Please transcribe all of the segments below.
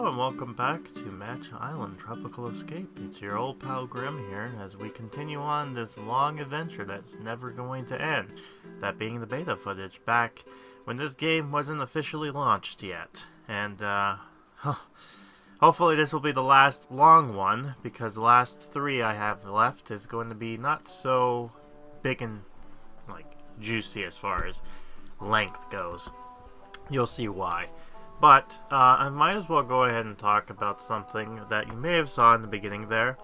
Hello and welcome back to Match Island Tropical Escape. It's your old pal Grim here as we continue on this long adventure that's never going to end. That being the beta footage back when this game wasn't officially launched yet. And hopefully this will be the last long one, because the last three I have left is going to be not so big and juicy as far as length goes. You'll see why. But I might as well go ahead and talk about something that you may have saw in the beginning there.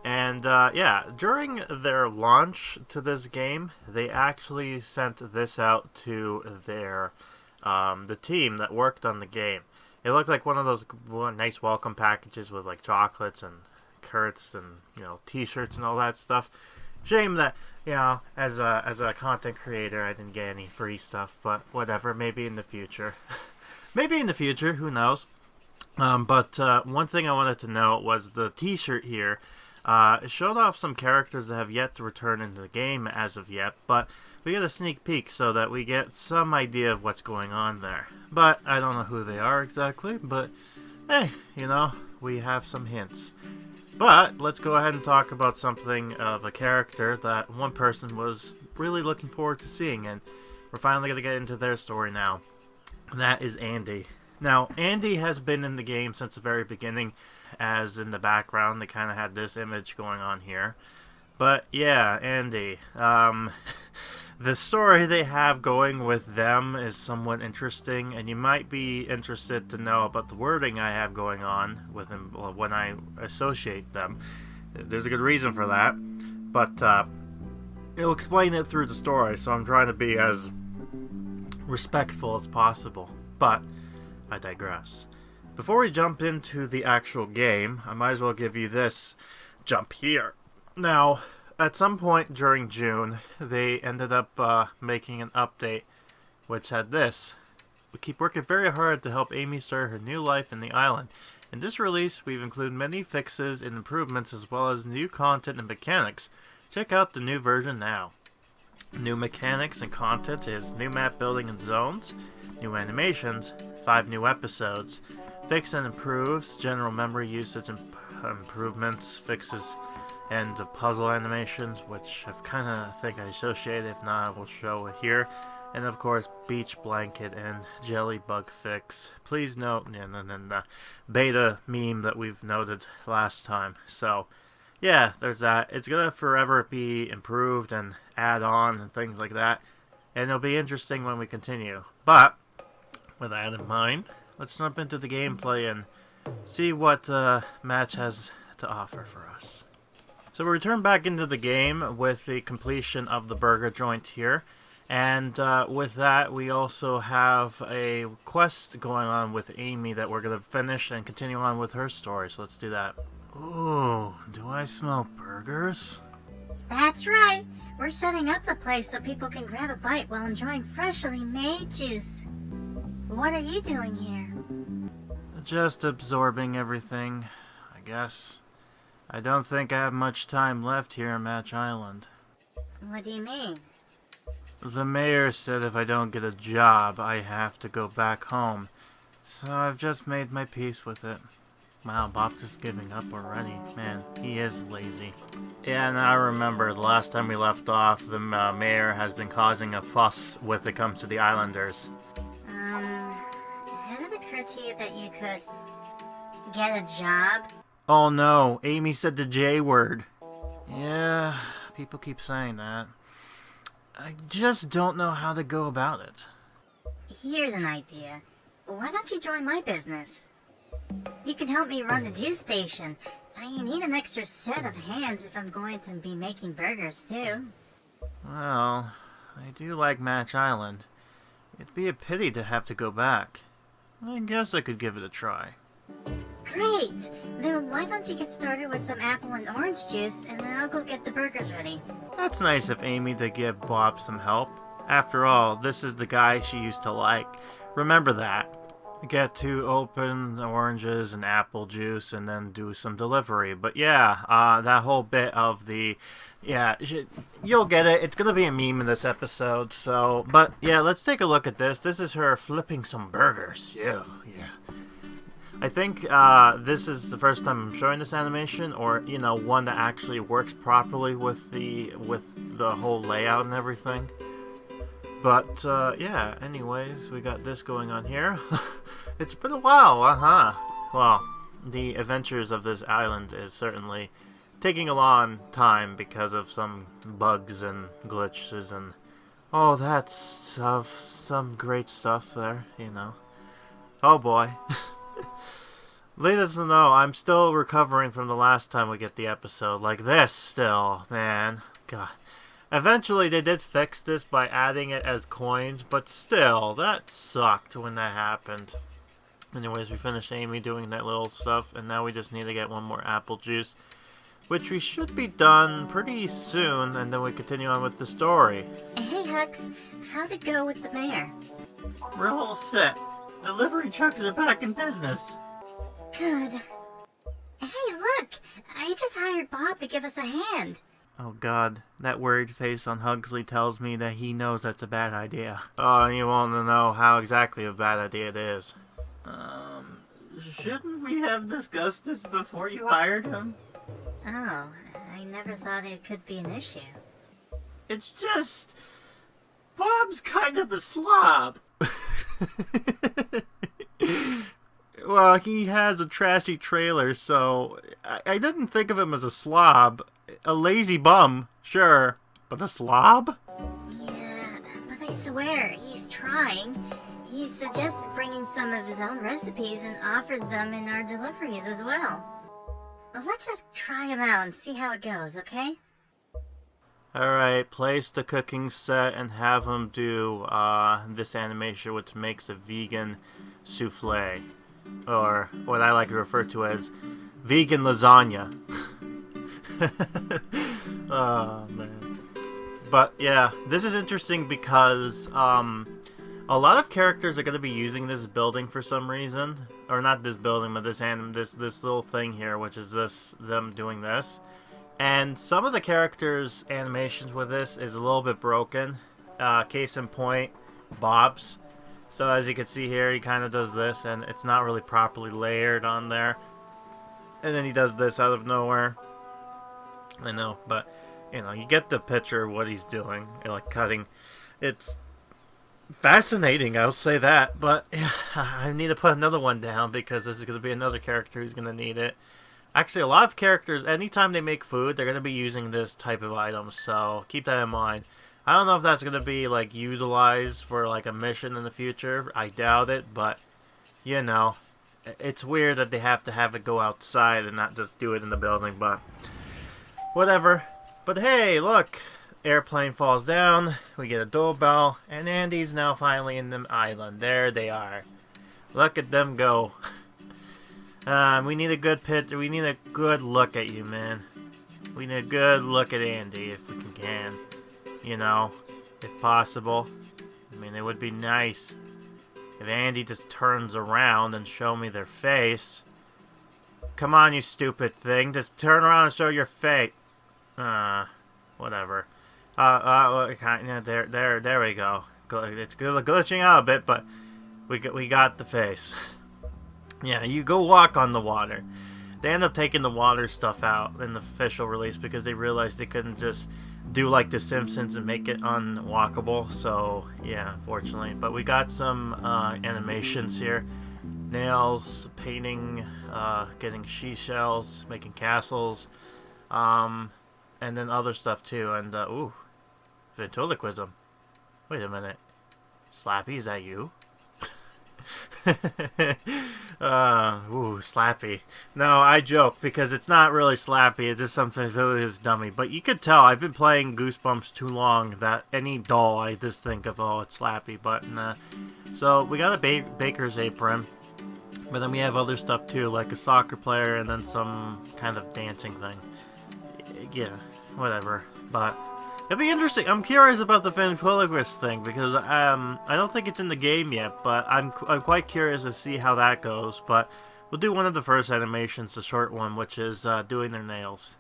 And yeah, during their launch to this game, they actually sent this out to their the team that worked on the game. It looked like one of those nice welcome packages with like chocolates and curds and t-shirts and all that stuff. Shame that as a content creator I didn't get any free stuff, but whatever. Maybe in the future. Maybe in the future, who knows? But one thing I wanted to note was the t-shirt here. It showed off some characters that have yet to return into the game as of yet, but we get a sneak peek so that we get some idea of what's going on there. But I don't know who they are exactly, but hey, we have some hints. But let's go ahead and talk about something of a character that one person was really looking forward to seeing, and we're finally going to get into their story now. And that is Andy. Now, Andy has been in the game since the very beginning, as in the background they kind of had this image going on here. But yeah, Andy. The story they have going with them is somewhat interesting, and you might be interested to know about the wording I have going on with them when I associate them. There's a good reason for that, but it'll explain it through the story, so I'm trying to be as respectful as possible, but I digress. Before we jump into the actual game, I might as well give you this jump here. Now, at some point during June, they ended up making an update which had this: we keep working very hard to help Amy start her new life in the island. In this release, we've included many fixes and improvements as well as new content and mechanics. Check out the new version now. New mechanics and content is new map building and zones, new animations, 5 new episodes, fix and improves, general memory usage improvements, fixes, and puzzle animations, which I've kind of think I associated. If not, I will show it here. And of course, beach blanket and jelly bug fix. Please note, and then the beta meme that we've noted last time. So yeah, there's that. It's gonna forever be improved and add on and things like that, and it'll be interesting when we continue. But with that in mind, let's jump into the gameplay and see what Match has to offer for us. So we return back into the game with the completion of the burger joint here, and with that we also have a quest going on with Amy that we're gonna finish and continue on with her story. So let's do that. Ooh, do I smell burgers? That's right. We're setting up the place so people can grab a bite while enjoying freshly made juice. What are you doing here? Just absorbing everything, I guess. I don't think I have much time left here in Match Island. What do you mean? The mayor said if I don't get a job, I have to go back home. So I've just made my peace with it. Wow, Bob's just giving up already. Man, he is lazy. Yeah, and I remember the last time we left off, the mayor has been causing a fuss when it comes to the islanders. Has it occurred to you that you could get a job? Oh no, Amy said the J word. Yeah, people keep saying that. I just don't know how to go about it. Here's an idea. Why don't you join my business? You can help me run the juice station. I need an extra set of hands if I'm going to be making burgers too. Well, I do like Match Island. It'd be a pity to have to go back. I guess I could give it a try. Great! Then why don't you get started with some apple and orange juice, and then I'll go get the burgers ready. That's nice of Amy to give Bob some help. After all, this is the guy she used to like. Remember that. Get to open oranges and apple juice and then do some delivery. But yeah, that whole bit of the... Yeah, you'll get it. It's gonna be a meme in this episode, so... But yeah, let's take a look at this. This is her flipping some burgers. Yeah. I think this is the first time I'm showing this animation, or you know, one that actually works properly with the whole layout and everything. But yeah, anyways, we got this going on here. It's been a while, Well, the adventures of this island is certainly taking a long time because of some bugs and glitches and all that stuff. Some great stuff there, you know. Oh boy. Needless to know, I'm still recovering from the last time we get the episode like this still, man. God. Eventually they did fix this by adding it as coins, but still, that sucked when that happened. Anyways, we finished Amy doing that little stuff, and now we just need to get one more apple juice, which we should be done pretty soon, and then we continue on with the story. Hey, Hux, how'd it go with the mayor? We're all set. Delivery trucks are back in business. Good. Hey, look! I just hired Bob to give us a hand. Oh god, that worried face on Hugsley tells me that he knows that's a bad idea. Oh, and you want to know how exactly a bad idea it is. Shouldn't we have discussed this before you hired him? Oh, I never thought it could be an issue. It's just... Bob's kind of a slob. Well, he has a trashy trailer, so I didn't think of him as a slob. A lazy bum, sure, but a slob? Yeah, but I swear, he's trying. He suggested bringing some of his own recipes and offered them in our deliveries as well. Let's just try them out and see how it goes, okay? Alright, place the cooking set and have him do this animation, which makes a vegan souffle. Or what I like to refer to as vegan lasagna. Oh, man. But yeah, this is interesting because a lot of characters are going to be using this building for some reason. Or not this building, but this little thing here, which is them doing this. And some of the characters' animations with this is a little bit broken. Case in point, Bob's. So as you can see here, he kind of does this, and it's not really properly layered on there. And then he does this out of nowhere. I know, but, you know, you get the picture of what he's doing. Like cutting. It's fascinating, I'll say that. But yeah, I need to put another one down because this is going to be another character who's going to need it. Actually, a lot of characters, anytime they make food, they're going to be using this type of item. So keep that in mind. I don't know if that's going to be, like, utilized for, like, a mission in the future. I doubt it, but, you know, it's weird that they have to have it go outside and not just do it in the building, but whatever. But hey, look, airplane falls down, we get a doorbell, and Andy's now finally in the island. There they are. Look at them go. We need a good picture. We need a good look at you, man. We need a good look at Andy if we can. You know, if possible. I mean, it would be nice if Andy just turns around and show me their face. Come on, you stupid thing. Just turn around and show your face. Whatever. There we go. It's glitching out a bit, but we got the face. Yeah, you go walk on the water. They end up taking the water stuff out in the official release because they realized they couldn't just do like The Simpsons and make it unwalkable. So yeah, unfortunately. But we got some animations here. Nails, painting, getting seashells, making castles, and then other stuff too. And ooh, ventriloquism. Wait a minute, Slappy, is that you? Ooh, Slappy. No, I joke because it's not really Slappy. It's just something really is dummy. But you could tell I've been playing Goosebumps too long that any doll I just think of, oh, it's Slappy. But nah. So we got a baker's apron, but then we have other stuff too, like a soccer player and then some kind of dancing thing. Yeah, whatever. But it'll be interesting. I'm curious about the ventriloquist thing because I don't think it's in the game yet, but I'm quite curious to see how that goes. But we'll do one of the first animations, the short one, which is doing their nails.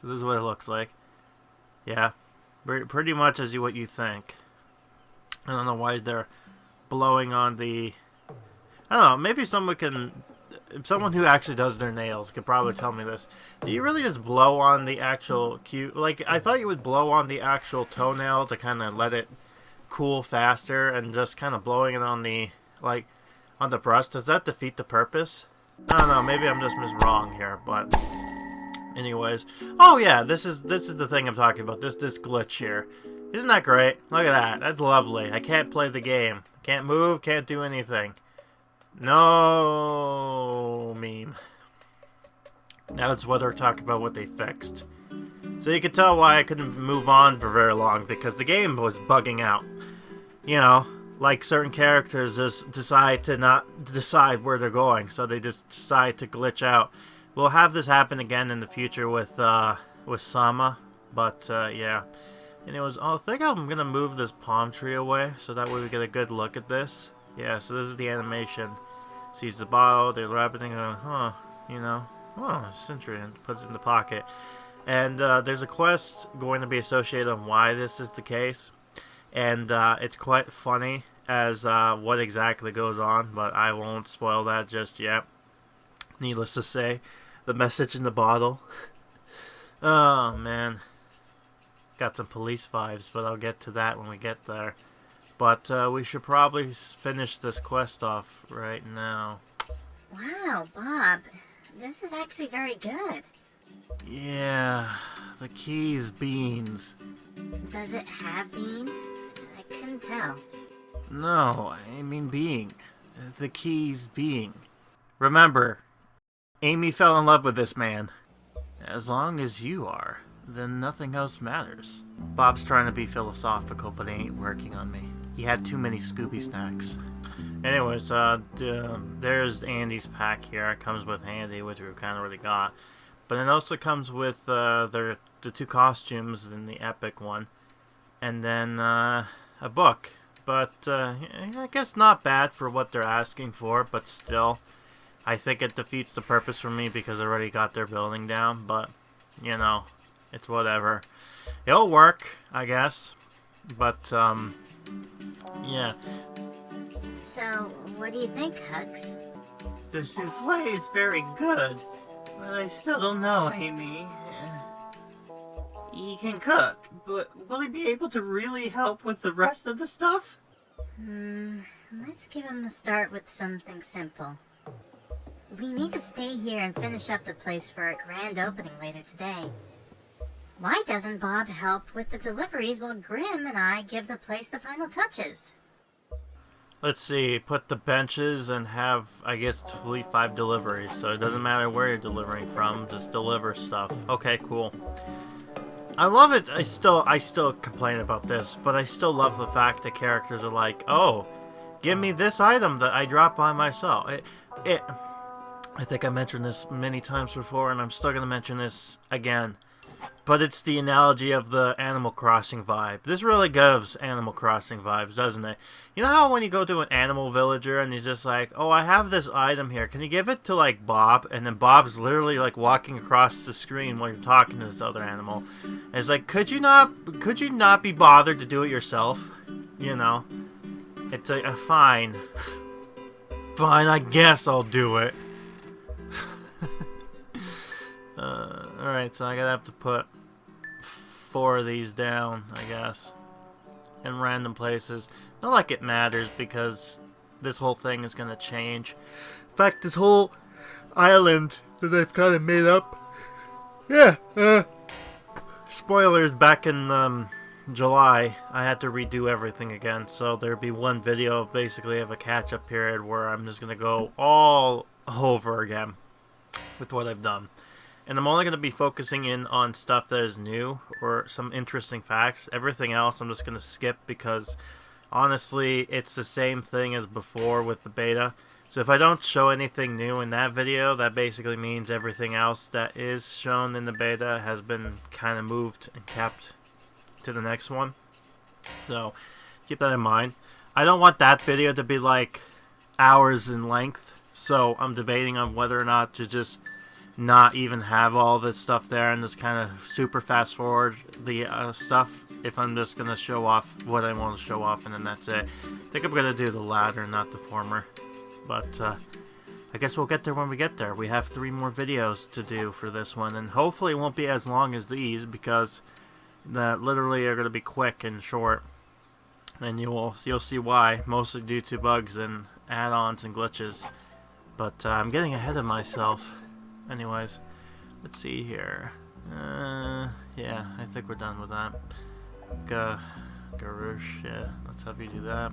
So this is what it looks like. Yeah, pretty much as what you think. I don't know why they're blowing on the... I don't know, maybe someone can someone who actually does their nails could probably tell me this. Do you really just blow on the actual like, I thought you would blow on the actual toenail to kind of let it cool faster, and just kind of blowing it on the, like, on the brush, does that defeat the purpose? I don't know, maybe I'm just wrong here, but anyways. Oh yeah, this is the thing I'm talking about. This glitch here. Isn't that great? Look at that. That's lovely. I can't play the game. Can't move, can't do anything. No meme. Now it's what they're talking about, what they fixed. So you can tell why I couldn't move on for very long, because the game was bugging out. You know, like certain characters just decide to not decide where they're going, so they just decide to glitch out. We'll have this happen again in the future with Sama, but yeah. Anyways, I think I'm gonna move this palm tree away so that way we get a good look at this. Yeah, so this is the animation. Sees the bottle, they're wrapping it, huh, you know, oh, it's interesting, puts it in the pocket. And there's a quest going to be associated on why this is the case. And it's quite funny as what exactly goes on, but I won't spoil that just yet. Needless to say, the message in the bottle. Oh, man. Got some police vibes, but I'll get to that when we get there. But we should probably finish this quest off right now. Wow, Bob. This is actually very good. Yeah, the key's beans. Does it have beans? I couldn't tell. No, I mean being. The key's being. Remember, Amy fell in love with this man. As long as you are, then nothing else matters. Bob's trying to be philosophical, but it ain't working on me. He had too many Scooby snacks. Anyways, there's Andy's pack here. It comes with Andy, which we've kind of already got. But it also comes with the two costumes in the epic one. And then a book. But I guess not bad for what they're asking for, but still. I think it defeats the purpose for me because I already got their building down. But, you know, it's whatever. It'll work, I guess. But, yeah. So, what do you think, Hugs? The souffle is very good, but I still don't know, Amy. He can cook, but will he be able to really help with the rest of the stuff? Let's give him a start with something simple. We need to stay here and finish up the place for our grand opening later today. Why doesn't Bob help with the deliveries while Grim and I give the place the final touches? Let's see, put the benches and have, I guess, 5 deliveries, so it doesn't matter where you're delivering from, just deliver stuff. Okay, cool. I love it. I still complain about this, but I still love the fact that characters are like, oh, give me this item that I dropped by myself. I think I mentioned this many times before, and I'm still going to mention this again. But it's the analogy of the Animal Crossing vibe. This really gives Animal Crossing vibes, doesn't it? You know how when you go to an animal villager and he's just like, oh, I have this item here. Can you give it to, like, Bob? And then Bob's literally, like, walking across the screen while you're talking to this other animal. And it's like, could you not be bothered to do it yourself? You know? It's like, fine. Fine, I guess I'll do it. Alright, so I'm gonna have to put 4 of these down, I guess. In random places. Not like it matters, because this whole thing is gonna change. In fact, this whole island that they've kind of made up. Yeah, spoilers, back in July, I had to redo everything again, so there'd be one video basically of a catch-up period where I'm just gonna go all over again with what I've done. And I'm only going to be focusing in on stuff that is new or some interesting facts. Everything else I'm just going to skip because, honestly, it's the same thing as before with the beta. So if I don't show anything new in that video, that basically means everything else that is shown in the beta has been kind of moved and kept to the next one. So keep that in mind. I don't want that video to be like hours in length. So I'm debating on whether or not to just not even have all this stuff there and just kind of super fast forward the stuff if I'm just going to show off what I want to show off and then that's it. I think I'm going to do the latter, not the former. But I guess we'll get there when we get there. We have 3 more videos to do for this one, and hopefully it won't be as long as these, because that literally are going to be quick and short. And you'll see why, mostly due to bugs and add-ons and glitches. But I'm getting ahead of myself. Anyways, let's see here. Yeah, I think we're done with that. Garush, yeah, let's have you do that.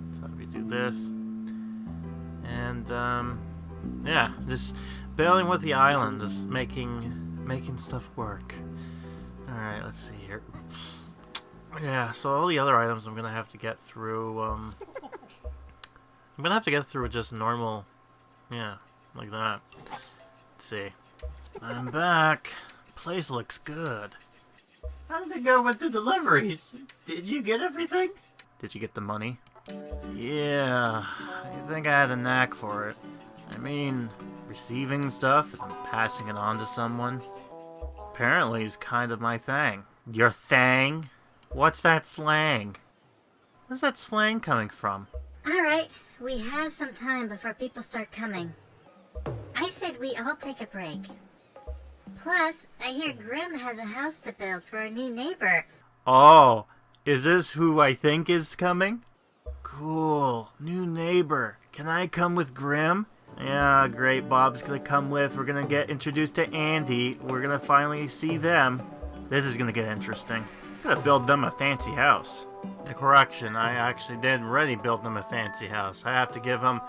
Let's have you do this. And, yeah, just bailing with the island, just making stuff work. Alright, let's see here. Yeah, so all the other items I'm gonna have to get through, I'm gonna have to get through just normal, yeah, like that. Let's see. I'm back. Place looks good. How did it go with the deliveries? Did you get everything? Did you get the money? Yeah, I think I had a knack for it. I mean, receiving stuff and passing it on to someone. Apparently is kind of my thing. Your thing? What's that slang? Where's that slang coming from? Alright, we have some time before people start coming. I said we all take a break. Plus, I hear Grim has a house to build for a new neighbor. Oh, is this who I think is coming? Cool, new neighbor. Can I come with Grim? Yeah, great, Bob's gonna come with. We're gonna get introduced to Andy. We're gonna finally see them. This is gonna get interesting. I'm gonna build them a fancy house. Correction, I actually did already build them a fancy house. I have to give them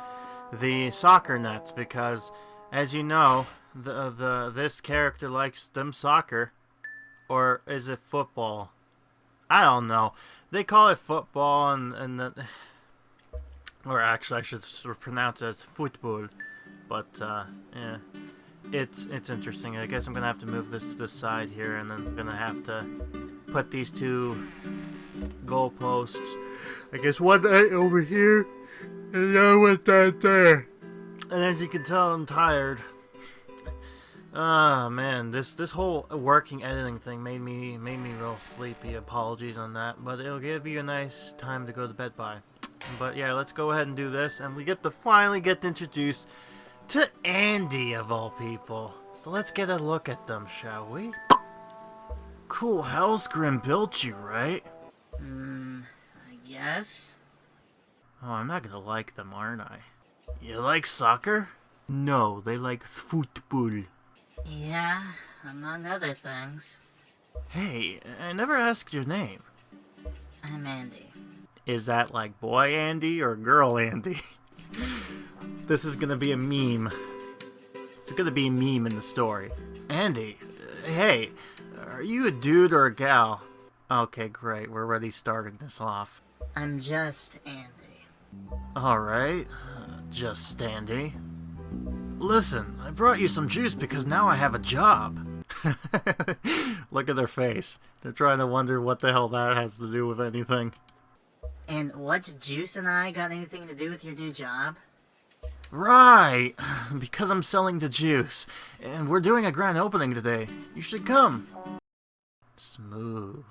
the soccer nets because, as you know, this character likes them soccer. Or is it football? I don't know. They call it football or actually I should pronounce it as football. But yeah, it's interesting. I guess I'm gonna have to move this to the side here, and then I'm gonna have to put these 2 goalposts. I guess one over here and the other one down there. And as you can tell, I'm tired. Ah, man, this whole working editing thing made me real sleepy. Apologies on that, but it'll give you a nice time to go to bed by. But yeah, let's go ahead and do this, and we get to finally get introduced to Andy of all people. So let's get a look at them, shall we? Cool house Grim built you, right? I guess. Oh, I'm not gonna like them, aren't I? You like soccer? No, they like football. Yeah, among other things. Hey, I never asked your name. I'm Andy. Is that like boy Andy or girl Andy? This is gonna be a meme. It's gonna be a meme in the story. Andy, hey, are you a dude or a gal? Okay, great. We're already starting this off. I'm just Andy. Alright, just Andy. Listen, I brought you some juice because now I have a job. Look at their face. They're trying to wonder what the hell that has to do with anything. And what's Juice and I got anything to do with your new job? Right, because I'm selling the juice, and we're doing a grand opening today. You should come. Smooth.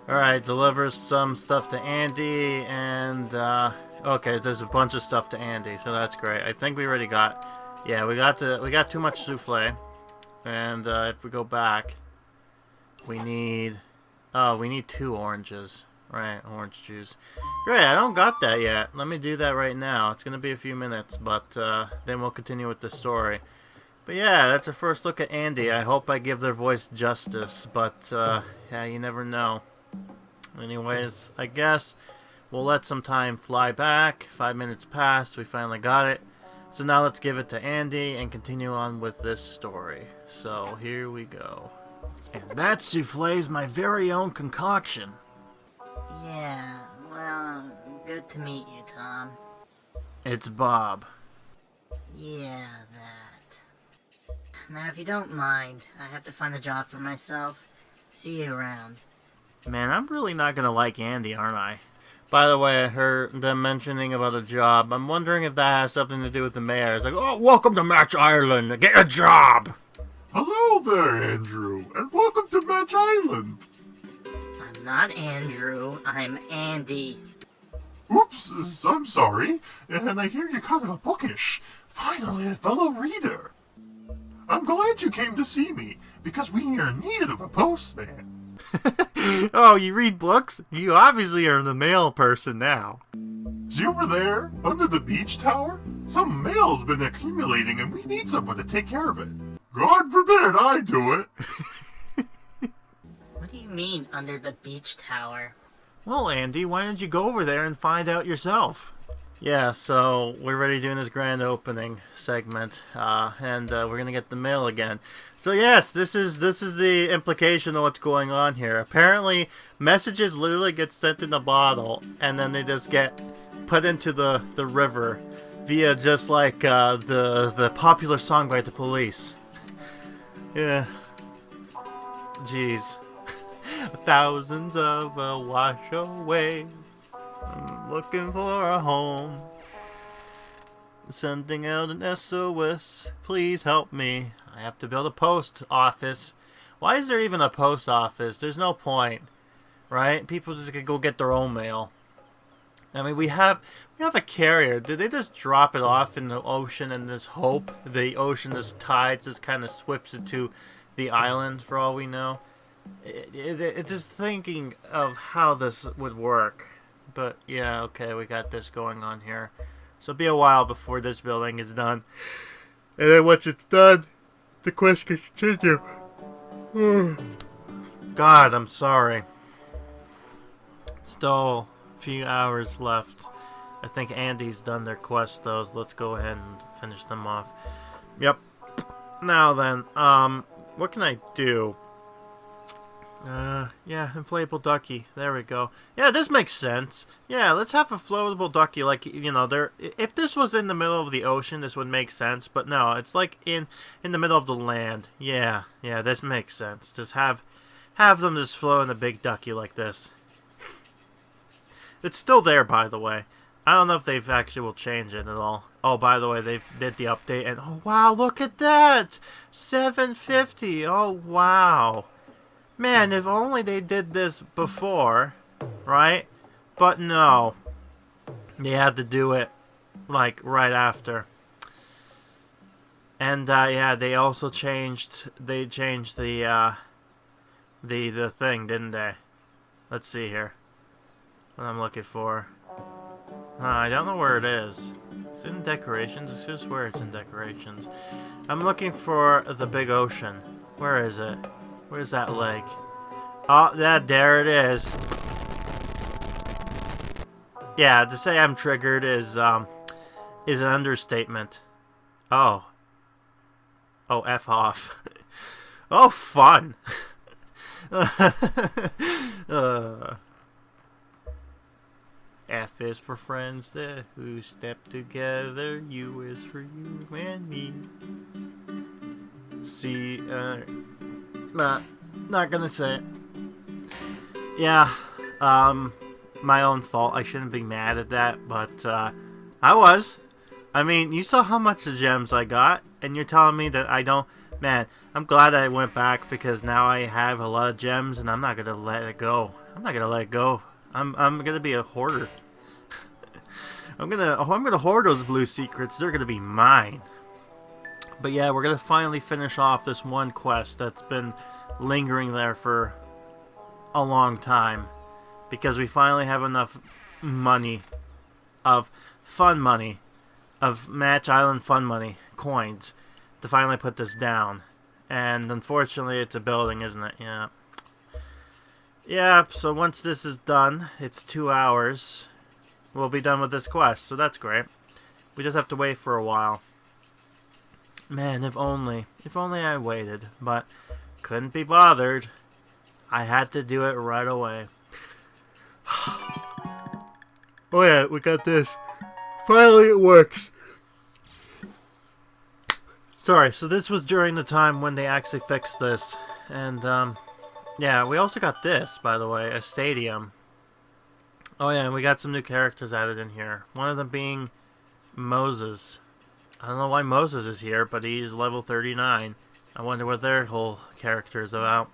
Alright, deliver some stuff to Andy, and, okay, there's a bunch of stuff to Andy, so that's great. I think we already got, yeah, we got too much souffle, and, if we go back, we need 2 oranges. Right, orange juice. Great, I don't got that yet. Let me do that right now. It's gonna be a few minutes, but then we'll continue with the story. But yeah, that's our first look at Andy. I hope I give their voice justice, but yeah, you never know. Anyways, I guess we'll let some time fly back. 5 minutes passed, we finally got it. So now let's give it to Andy and continue on with this story. So here we go. And that souffle's my very own concoction. Yeah, well, good to meet you, Tom. It's Bob. Yeah, that. Now, if you don't mind, I have to find a job for myself. See you around. Man, I'm really not gonna like Andy, aren't I? By the way, I heard them mentioning about a job. I'm wondering if that has something to do with the mayor. It's like, oh, welcome to Match Island. Get a job. Hello there, Andrew, and welcome to Match Island. I'm not Andrew, I'm Andy. Oops, I'm sorry, and I hear you're kind of bookish. Finally, a fellow reader. I'm glad you came to see me, because we are in need of a postman. Oh, you read books? You obviously are the mail person now. See over there, under the beach tower? Some mail's been accumulating and we need someone to take care of it. God forbid I do it. What do you mean, under the beach tower? Well, Andy, why don't you go over there and find out yourself? Yeah, so we're already doing this grand opening segment, and we're gonna get the mail again. So yes, this is the implication of what's going on here. Apparently, messages literally get sent in a bottle, and then they just get put into the river via just like the popular song by the Police. Yeah. Jeez. Thousands of wash away. I'm looking for a home. Sending out an SOS. Please help me. I have to build a post office. Why is there even a post office? There's no point, right? People just could go get their own mail. I mean, we have a carrier. Did they just drop it off in the ocean and just hope the ocean just tides just kind of sweeps it to the island for all we know? It's just thinking of how this would work. But yeah, okay, we got this going on here. So it'll be a while before this building is done. And then once it's done, the quest can continue. God, I'm sorry. Still a few hours left. I think Andy's done their quest though, so let's go ahead and finish them off. Yep. Now then, what can I do? Yeah, inflatable ducky. There we go. Yeah, this makes sense. Yeah, let's have a floatable ducky. Like, you know, if this was in the middle of the ocean, this would make sense. But no, it's like in the middle of the land. Yeah, this makes sense. Just have them just float in a big ducky like this. It's still there, by the way. I don't know if they've actually will change it at all. Oh, by the way, they did the update, and oh wow, look at that! 750. Oh wow. Man, if only they did this before, right? But no. They had to do it, like, right after. And, yeah, they also changed the thing, didn't they? Let's see here. What I'm looking for. I don't know where it is. It's in decorations. I just swear it's in decorations. I'm looking for the big ocean. Where is it? Where's that lake? Oh, there it is. Yeah, to say I'm triggered is an understatement. Oh. Oh, F off. Oh, fun. F is for friends who step together. U is for you and me. C, not gonna say it. Yeah, my own fault. I shouldn't be mad at that, but I was. I mean, you saw how much of gems I got, and you're telling me that I don't. Man, I'm glad I went back because now I have a lot of gems, and I'm not gonna let it go. I'm not gonna let it go. I'm gonna be a hoarder. I'm gonna hoard those blue secrets. They're gonna be mine. But yeah, we're gonna finally finish off this one quest that's been lingering there for a long time, because we finally have enough money, of fun money, of Match Island fun money, coins, to finally put this down. And unfortunately it's a building, isn't it? Yeah. Yeah, so once this is done, it's 2 hours, we'll be done with this quest, so that's great. We just have to wait for a while. Man, if only I waited, but couldn't be bothered. I had to do it right away. Oh yeah, we got this. Finally it works. Sorry, so this was during the time when they actually fixed this. And, yeah, we also got this, by the way, a stadium. Oh yeah, and we got some new characters added in here. One of them being Moses. I don't know why Moses is here, but he's level 39. I wonder what their whole character is about.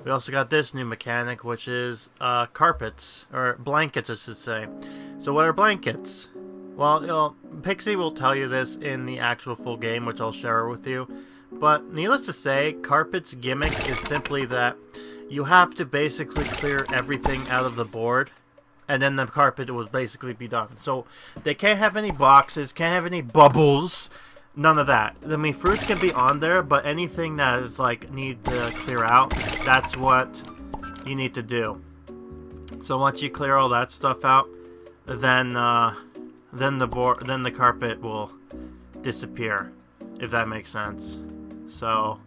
We also got this new mechanic, which is carpets, or blankets I should say. So what are blankets? Well, Pixie will tell you this in the actual full game, which I'll share with you. But needless to say, Carpet's gimmick is simply that you have to basically clear everything out of the board, and then the carpet will basically be done. So they can't have any boxes, can't have any bubbles, none of that. I mean, fruits can be on there, but anything that is like need to clear out, that's what you need to do. So once you clear all that stuff out, then the carpet will disappear, if that makes sense. So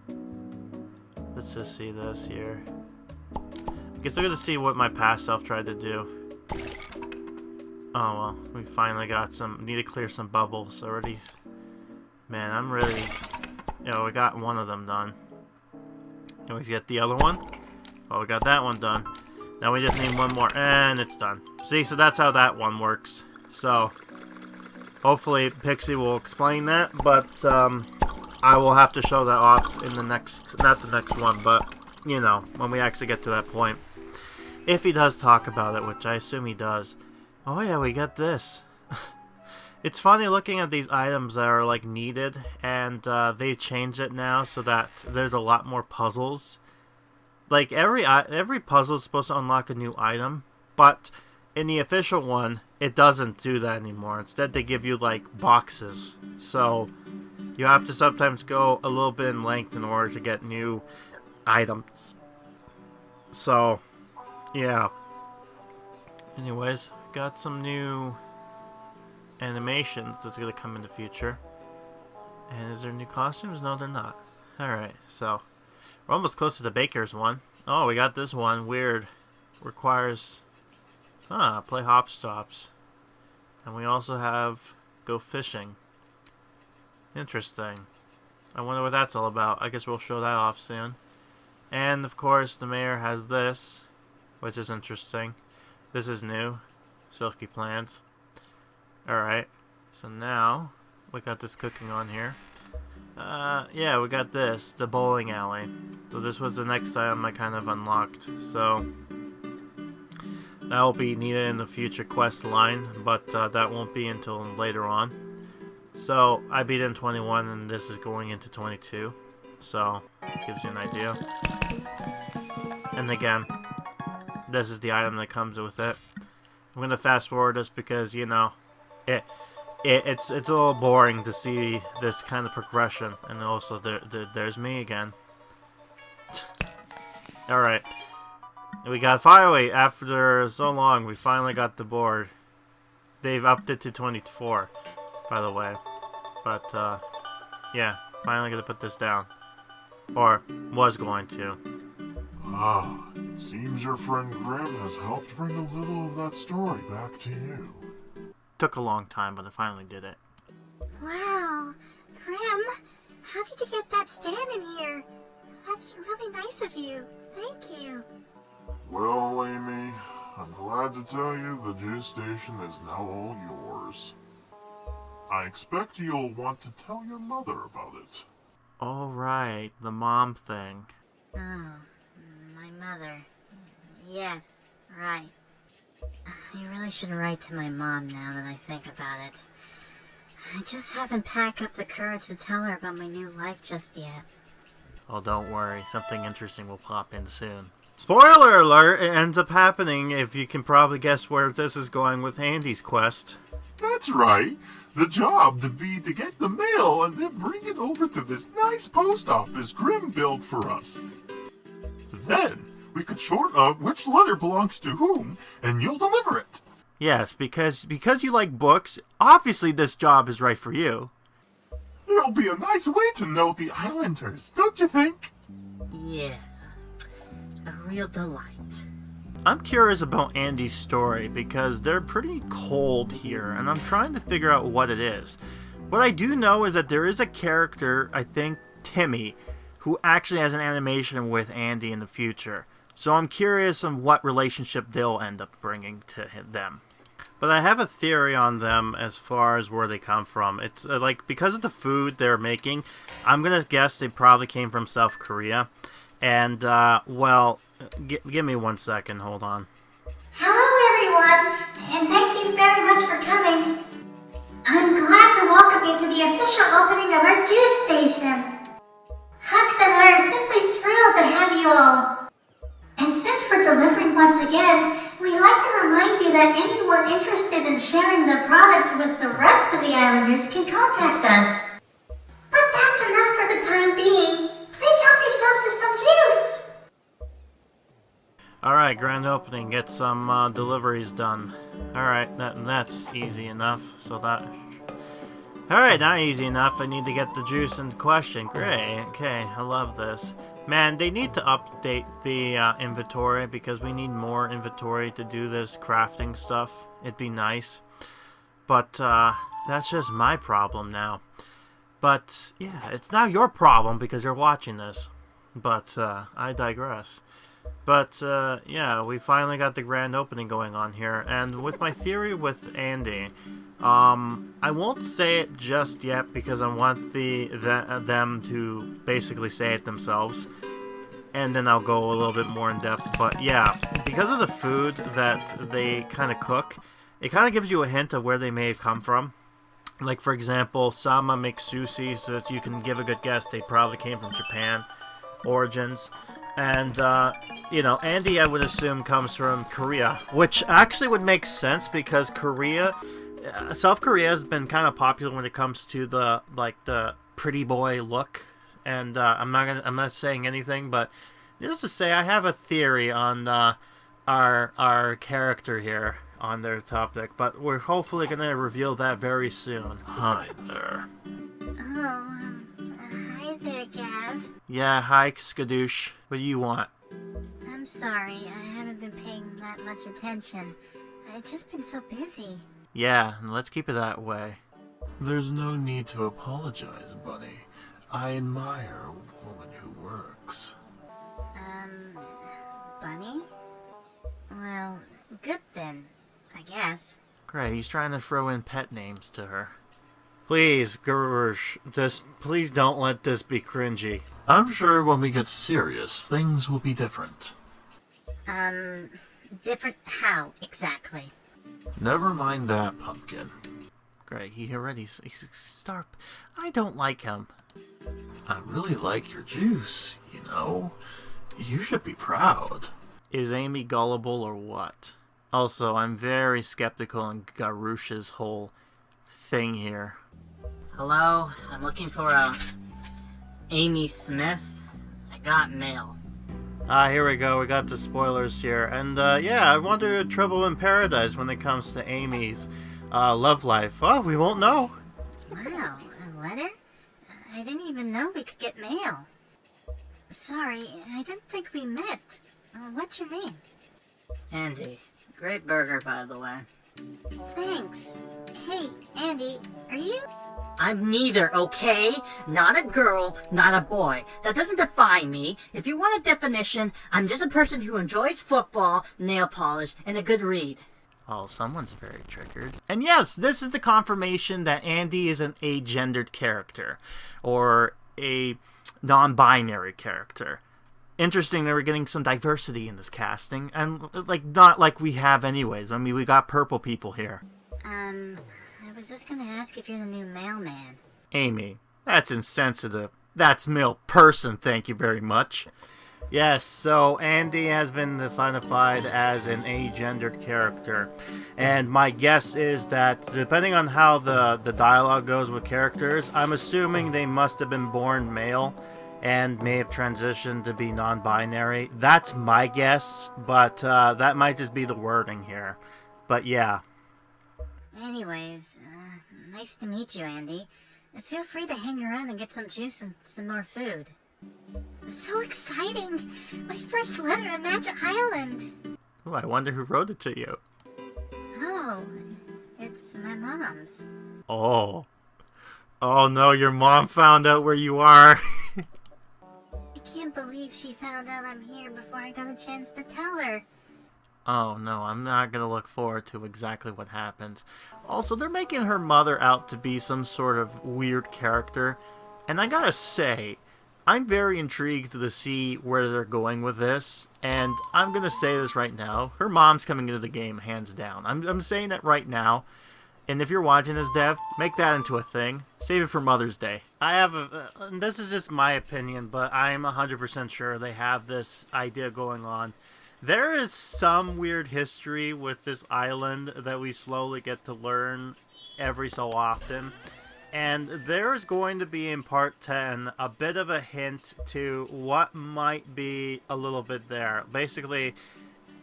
let's just see this here. I guess we're gonna see what my past self tried to do. Oh well, we finally got some. Need to clear some bubbles already. Man, I'm really. We got one of them done. Can we get the other one? Oh, we got that one done. Now we just need one more, and it's done. See, so that's how that one works. So hopefully Pixie will explain that, but I will have to show that off in the next, not the next one, but you know, when we actually get to that point. If he does talk about it, which I assume he does. Oh yeah, we got this. It's funny looking at these items that are like needed, and they changed it now so that there's a lot more puzzles. Like every puzzle is supposed to unlock a new item, but in the official one, it doesn't do that anymore. Instead, they give you like boxes. So you have to sometimes go a little bit in length in order to get new items. So yeah. Anyways, got some new animations that's gonna come in the future. And is there new costumes? No, they're not. Alright, so we're almost close to the baker's one. Oh, we got this one. Weird. Requires play hopstops. And we also have go fishing. Interesting. I wonder what that's all about. I guess we'll show that off soon. And of course the mayor has this, which is interesting. This is new. Silky plants. Alright. So now we got this cooking on here. Yeah, we got this, the bowling alley. So this was the next item I kind of unlocked. So that will be needed in the future quest line, but that won't be until later on. So I beat in 21, and this is going into 22. So it gives you an idea. And again, this is the item that comes with it. I'm gonna fast forward this because you know it's a little boring to see this kind of progression. And also there's me again. Alright. We got finally, after so long, we finally got the board. They've upped it to 24, by the way. But yeah, finally gonna put this down. Or was going to. Ah, seems your friend Grim has helped bring a little of that story back to you. Took a long time, but I finally did it. Wow, Grim, how did you get that stand in here? That's really nice of you. Thank you. Well, Amy, I'm glad to tell you the juice station is now all yours. I expect you'll want to tell your mother about it. Alright, the mom thing. Oh, my mother. Yes, right. I really should write to my mom now that I think about it. I just haven't packed up the courage to tell her about my new life just yet. Oh, don't worry, something interesting will pop in soon. Spoiler alert, it ends up happening if you can probably guess where this is going with Andy's quest. That's right. The job to be to get the mail and then bring it over to this nice post office Grim built for us. Then we could short up which letter belongs to whom, and you'll deliver it. Yes, because you like books, obviously this job is right for you. It'll be a nice way to know the islanders, don't you think? Yeah, a real delight. I'm curious about Andy's story because they're pretty cold here, and I'm trying to figure out what it is. What I do know is that there is a character, I think Timmy, who actually has an animation with Andy in the future. So I'm curious on what relationship they'll end up bringing to them. But I have a theory on them as far as where they come from. It's like because of the food they're making, I'm going to guess they probably came from South Korea. And, well, give me 1 second. Hold on. Hello, everyone, and thank you very much for coming. I'm glad to welcome you to the official opening of our juice station. Hux and I are simply thrilled to have you all. And since we're delivering once again, we'd like to remind you that anyone interested in sharing their products with the rest of the Islanders can contact us. But that's enough for the time being. Please help yourself to some juice. Alright, grand opening. Get some deliveries done. Alright, that's easy enough. Alright, not easy enough. I need to get the juice into question. Great. Okay, I love this. Man, they need to update the inventory because we need more inventory to do this crafting stuff. It'd be nice. But that's just my problem now. But yeah, it's now your problem because you're watching this. But I digress. But yeah, we finally got the grand opening going on here. And with my theory with Andy, I won't say it just yet because I want them to basically say it themselves. And then I'll go a little bit more in depth. But yeah, because of the food that they kind of cook, it kind of gives you a hint of where they may have come from. Like, for example, Sama makes sushi, so that you can give a good guess. They probably came from Japan. Origins. And, you know, Andy, I would assume, comes from Korea. Which actually would make sense because Korea... South Korea has been kind of popular when it comes to the, like, the pretty boy look. And, I'm not saying anything, but just to say, I have a theory on, our character here on their topic, but we're hopefully going to reveal that very soon. Hi there. Oh, hi there, Gav. Yeah, hi, Skadoosh. What do you want? I'm sorry, I haven't been paying that much attention. I've just been so busy. Yeah, let's keep it that way. There's no need to apologize, Bunny. I admire a woman who works. Bunny? Well, good then, I guess. Great, he's trying to throw in pet names to her. Please, Gurush, please don't let this be cringy. I'm sure when we get serious, things will be different. Different how, exactly? Never mind that, Pumpkin. Great, he's Starp. I don't like him. I really like your juice, you know. You should be proud. Is Amy gullible or what? Also, I'm very skeptical on Garush's whole thing here. Hello, I'm looking for Amy Smith. I got mail. Here we go. We got the spoilers here. And, yeah, I wonder Trouble in Paradise when it comes to Amy's love life. Well, we won't know. Wow, a letter? I didn't even know we could get mail. Sorry, I didn't think we met. What's your name? Andy. Great burger, by the way. Thanks. Hey, Andy, are you... I'm neither, okay? Not a girl, not a boy. That doesn't define me. If you want a definition, I'm just a person who enjoys football, nail polish, and a good read. Oh, someone's very triggered. And yes, this is the confirmation that Andy is an agendered character. Or a non-binary character. Interesting that we're getting some diversity in this casting. And, like, not like we have anyways. I mean, we got purple people here. I was just gonna ask if you're the new mailman. Amy, that's insensitive. That's male person, thank you very much. Yes, so Andy has been identified as an agendered character. And my guess is that, depending on how the dialogue goes with characters, I'm assuming they must have been born male and may have transitioned to be non-binary. That's my guess, but that might just be the wording here. But yeah. Anyways, nice to meet you, Andy. Feel free to hang around and get some juice and some more food. So exciting! My first letter in Magic Island! Ooh, I wonder who wrote it to you. Oh, it's my mom's. Oh. Oh no, your mom found out where you are. I can't believe she found out I'm here before I got a chance to tell her. Oh no, I'm not gonna look forward to exactly what happens. Also, they're making her mother out to be some sort of weird character. And I gotta say, I'm very intrigued to see where they're going with this. And I'm gonna say this right now. Her mom's coming into the game, hands down. I'm saying that right now. And if you're watching this, Dev, make that into a thing. Save it for Mother's Day. I have this is just my opinion, but I'm 100% sure they have this idea going on. There is some weird history with this island that we slowly get to learn every so often. And there's going to be in part 10 a bit of a hint to what might be a little bit there. Basically,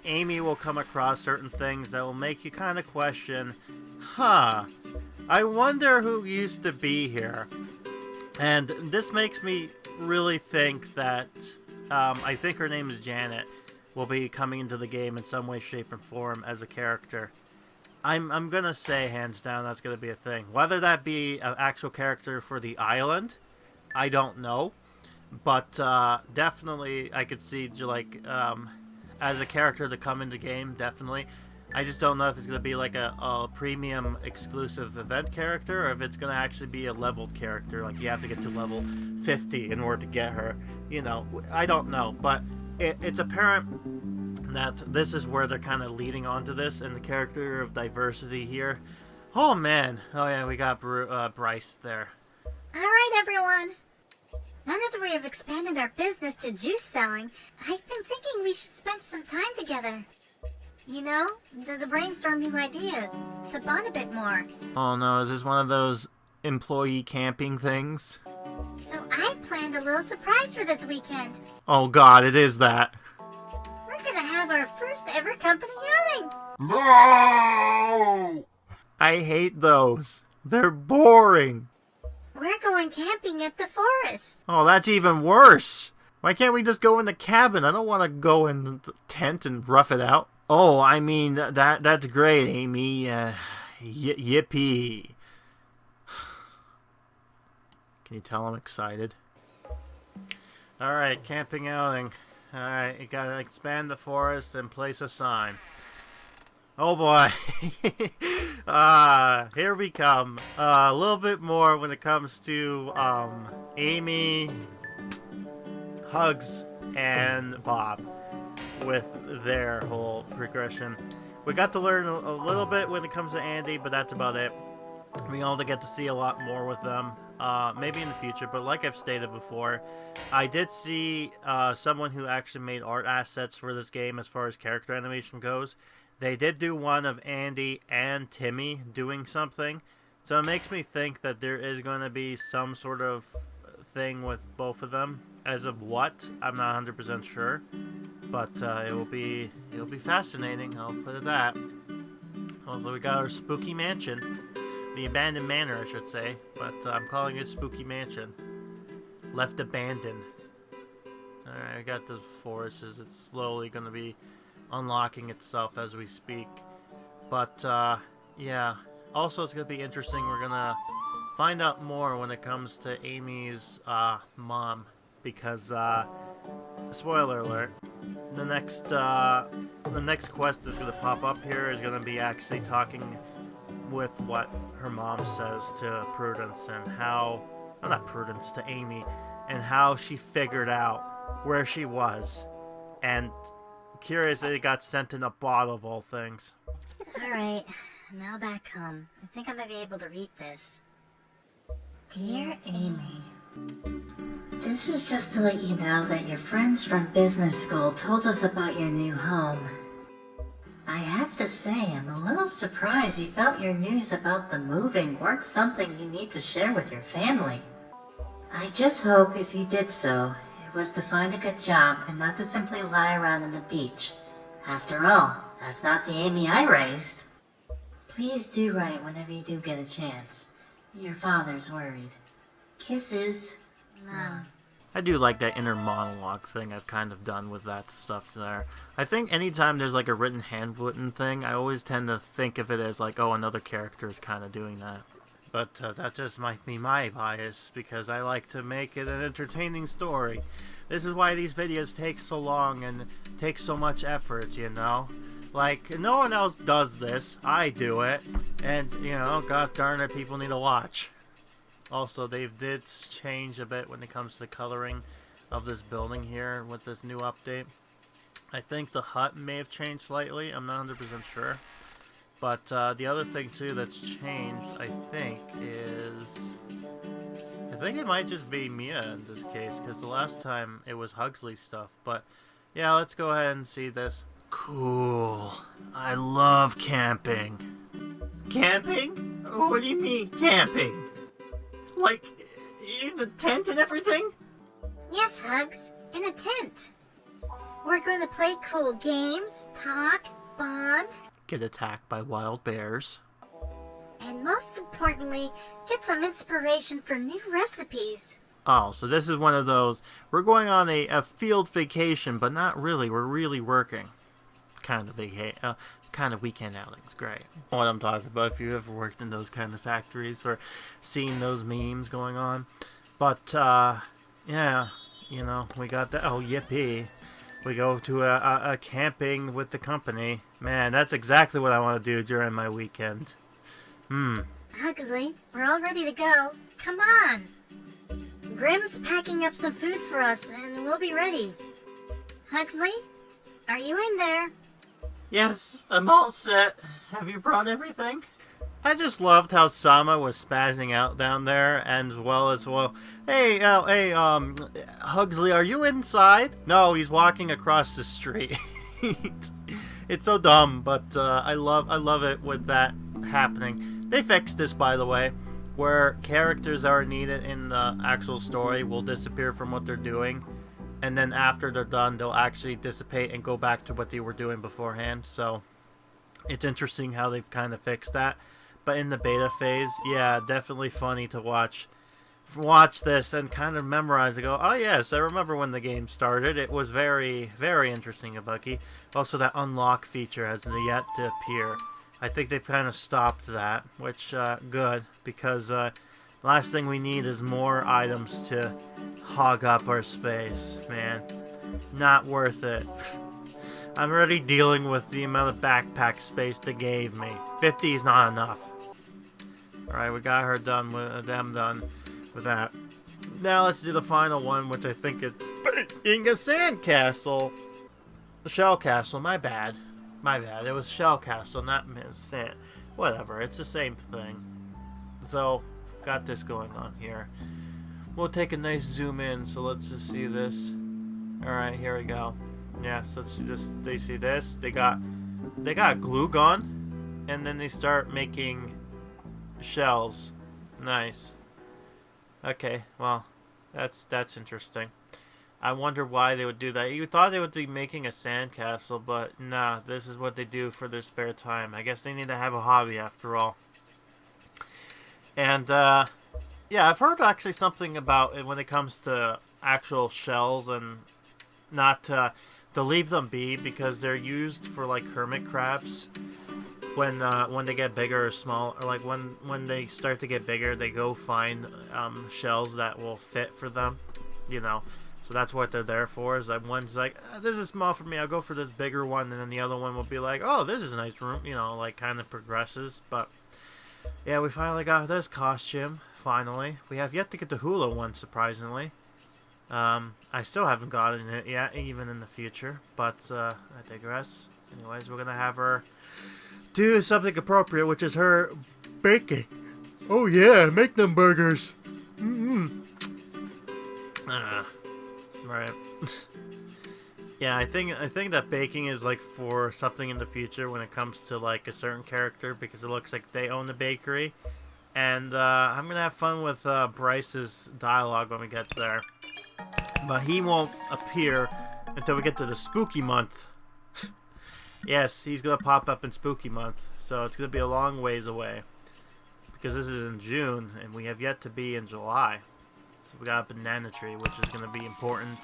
Amy will come across certain things that will make you kind of question, huh, I wonder who used to be here. And this makes me really think that, I think her name is Janet, will be coming into the game in some way, shape, or form as a character. I'm gonna say hands down that's gonna be a thing. Whether that be an actual character for the island, I don't know. But definitely I could see like as a character to come into game, definitely. I just don't know if it's gonna be like a premium exclusive event character or if it's gonna actually be a leveled character. Like you have to get to level 50 in order to get her. You know, I don't know, but it's apparent that this is where they're kind of leading onto this, and the character of diversity here. Oh man, oh yeah, we got Bryce there. Alright everyone, now that we have expanded our business to juice selling, I've been thinking we should spend some time together. You know, to brainstorm new ideas, to bond a bit more. Oh no, is this one of those employee camping things? So I planned a little surprise for this weekend. Oh god, it is that. We're gonna have our first ever company outing. No! I hate those. They're boring. We're going camping at the forest. Oh, that's even worse. Why can't we just go in the cabin? I don't want to go in the tent and rough it out. Oh, I mean, that's great, Amy. Yippee. Can you tell I'm excited? Alright, camping outing. Alright, you gotta expand the forest and place a sign. Oh boy. Here we come. A little bit more when it comes to Amy, Hugs, and Bob with their whole progression. We got to learn a little bit when it comes to Andy, but that's about it. We all get to see a lot more with them. Maybe in the future, but like I've stated before, I did see someone who actually made art assets for this game as far as character animation goes. They did do one of Andy and Timmy doing something, so it makes me think that there is going to be some sort of thing with both of them. As of what, I'm not 100% sure, but it'll be fascinating. I'll put it that. Also, we got our spooky mansion. The abandoned manor, I should say, but I'm calling it Spooky Mansion. Left abandoned. Alright, I got the forest. It's slowly going to be unlocking itself as we speak. But, yeah. Also, it's going to be interesting. We're going to find out more when it comes to Amy's mom. Because, spoiler alert, the next quest that's going to pop up here is going to be actually talking with what her mom says to Prudence and how, well, not Prudence, to Amy, and how she figured out where she was. And curious that it got sent in a bottle of all things. Alright, now back home. I think I might be able to read this. Dear Amy, This is just to let you know that your friends from business school told us about your new home. I have to say, I'm a little surprised you felt your news about the moving weren't something you need to share with your family. I just hope if you did so, it was to find a good job and not to simply lie around on the beach. After all, that's not the Amy I raised. Please do write whenever you do get a chance. Your father's worried. Kisses. Mom. I do like that inner monologue thing I've kind of done with that stuff there. I think anytime there's like a written handwritten thing, I always tend to think of it as like, oh, another character is kind of doing that. But that just might be my bias, because I like to make it an entertaining story. This is why these videos take so long and take so much effort, you know? Like, no one else does this. I do it. And, you know, gosh darn it, people need to watch. Also, they did change a bit when it comes to the coloring of this building here with this new update. I think the hut may have changed slightly. I'm not 100% sure. But the other thing too that's changed, I think it might just be Mia in this case, because the last time it was Hugsley's stuff. But yeah, let's go ahead and see this. Cool. I love camping. Camping? What do you mean, camping? Like, in a tent and everything? Yes, Hugs, in a tent. We're going to play cool games, talk, bond, Get attacked by wild bears. and most importantly, get some inspiration for new recipes. Oh, so this is one of those, we're going on a field vacation, but not really, we're really working. Kind of weekend outings, great. What I'm talking about, if you ever worked in those kind of factories or seen those memes going on. But, yeah, you know, we got that, oh, yippee. We go to a camping with the company. Man, that's exactly what I want to do during my weekend. Hugsley, we're all ready to go. Come on. Grim's packing up some food for us, and we'll be ready. Hugsley, are you in there? Yes, I'm all set. Have you brought everything? I just loved how Sama was spazzing out down there, and hey, Hugsley, are you inside? No, he's walking across the street. It's so dumb, but I love it with that happening. They fixed this, by the way, where characters that are needed in the actual story will disappear from what they're doing, and then after they're done, they'll actually dissipate and go back to what they were doing beforehand. So it's interesting how they've kind of fixed that. But in the beta phase, yeah, definitely funny to watch this and kind of memorize and go, oh yes, I remember when the game started. It was very, very interesting, Bucky. Also, that unlock feature has yet to appear. I think they've kind of stopped that, which, good, because last thing we need is more items to hog up our space, man. Not worth it. I'm already dealing with the amount of backpack space they gave me. 50 is not enough. Alright, we got her done with them done with that. Now let's do the final one, which I think it's being a sandcastle. The shell castle, my bad. My bad. It was shell castle, not sand. Whatever, it's the same thing. So, got this going on here. We'll take a nice zoom in, so let's just see this. Alright, here we go. Yeah, so they see this. They got glue gun, and then they start making shells. Nice. Okay, well, that's interesting. I wonder why they would do that. You thought they would be making a sandcastle, but nah, this is what they do for their spare time. I guess they need to have a hobby after all. And yeah, I've heard actually something about it when it comes to actual shells, and not to leave them be, because they're used for like hermit crabs when they get bigger or small, or like when they start to get bigger, they go find shells that will fit for them, you know. So that's what they're there for. Is like one's like, this is small for me, I'll go for this bigger one, and then the other one will be like, oh, this is a nice room, you know, like kind of progresses. But yeah, we finally got this costume. Finally, we have yet to get the hula one, surprisingly. I still haven't gotten it yet, even in the future, but I digress. Anyways, we're gonna have her do something appropriate, which is her baking. Oh yeah, make them burgers. Right. Yeah, I think that baking is like for something in the future when it comes to like a certain character, because it looks like they own the bakery. And I'm gonna have fun with Bryce's dialogue when we get there. But he won't appear until we get to the spooky month. Yes, he's gonna pop up in spooky month, so it's gonna be a long ways away. Because this is in June, and we have yet to be in July. So we got a banana tree, which is gonna be important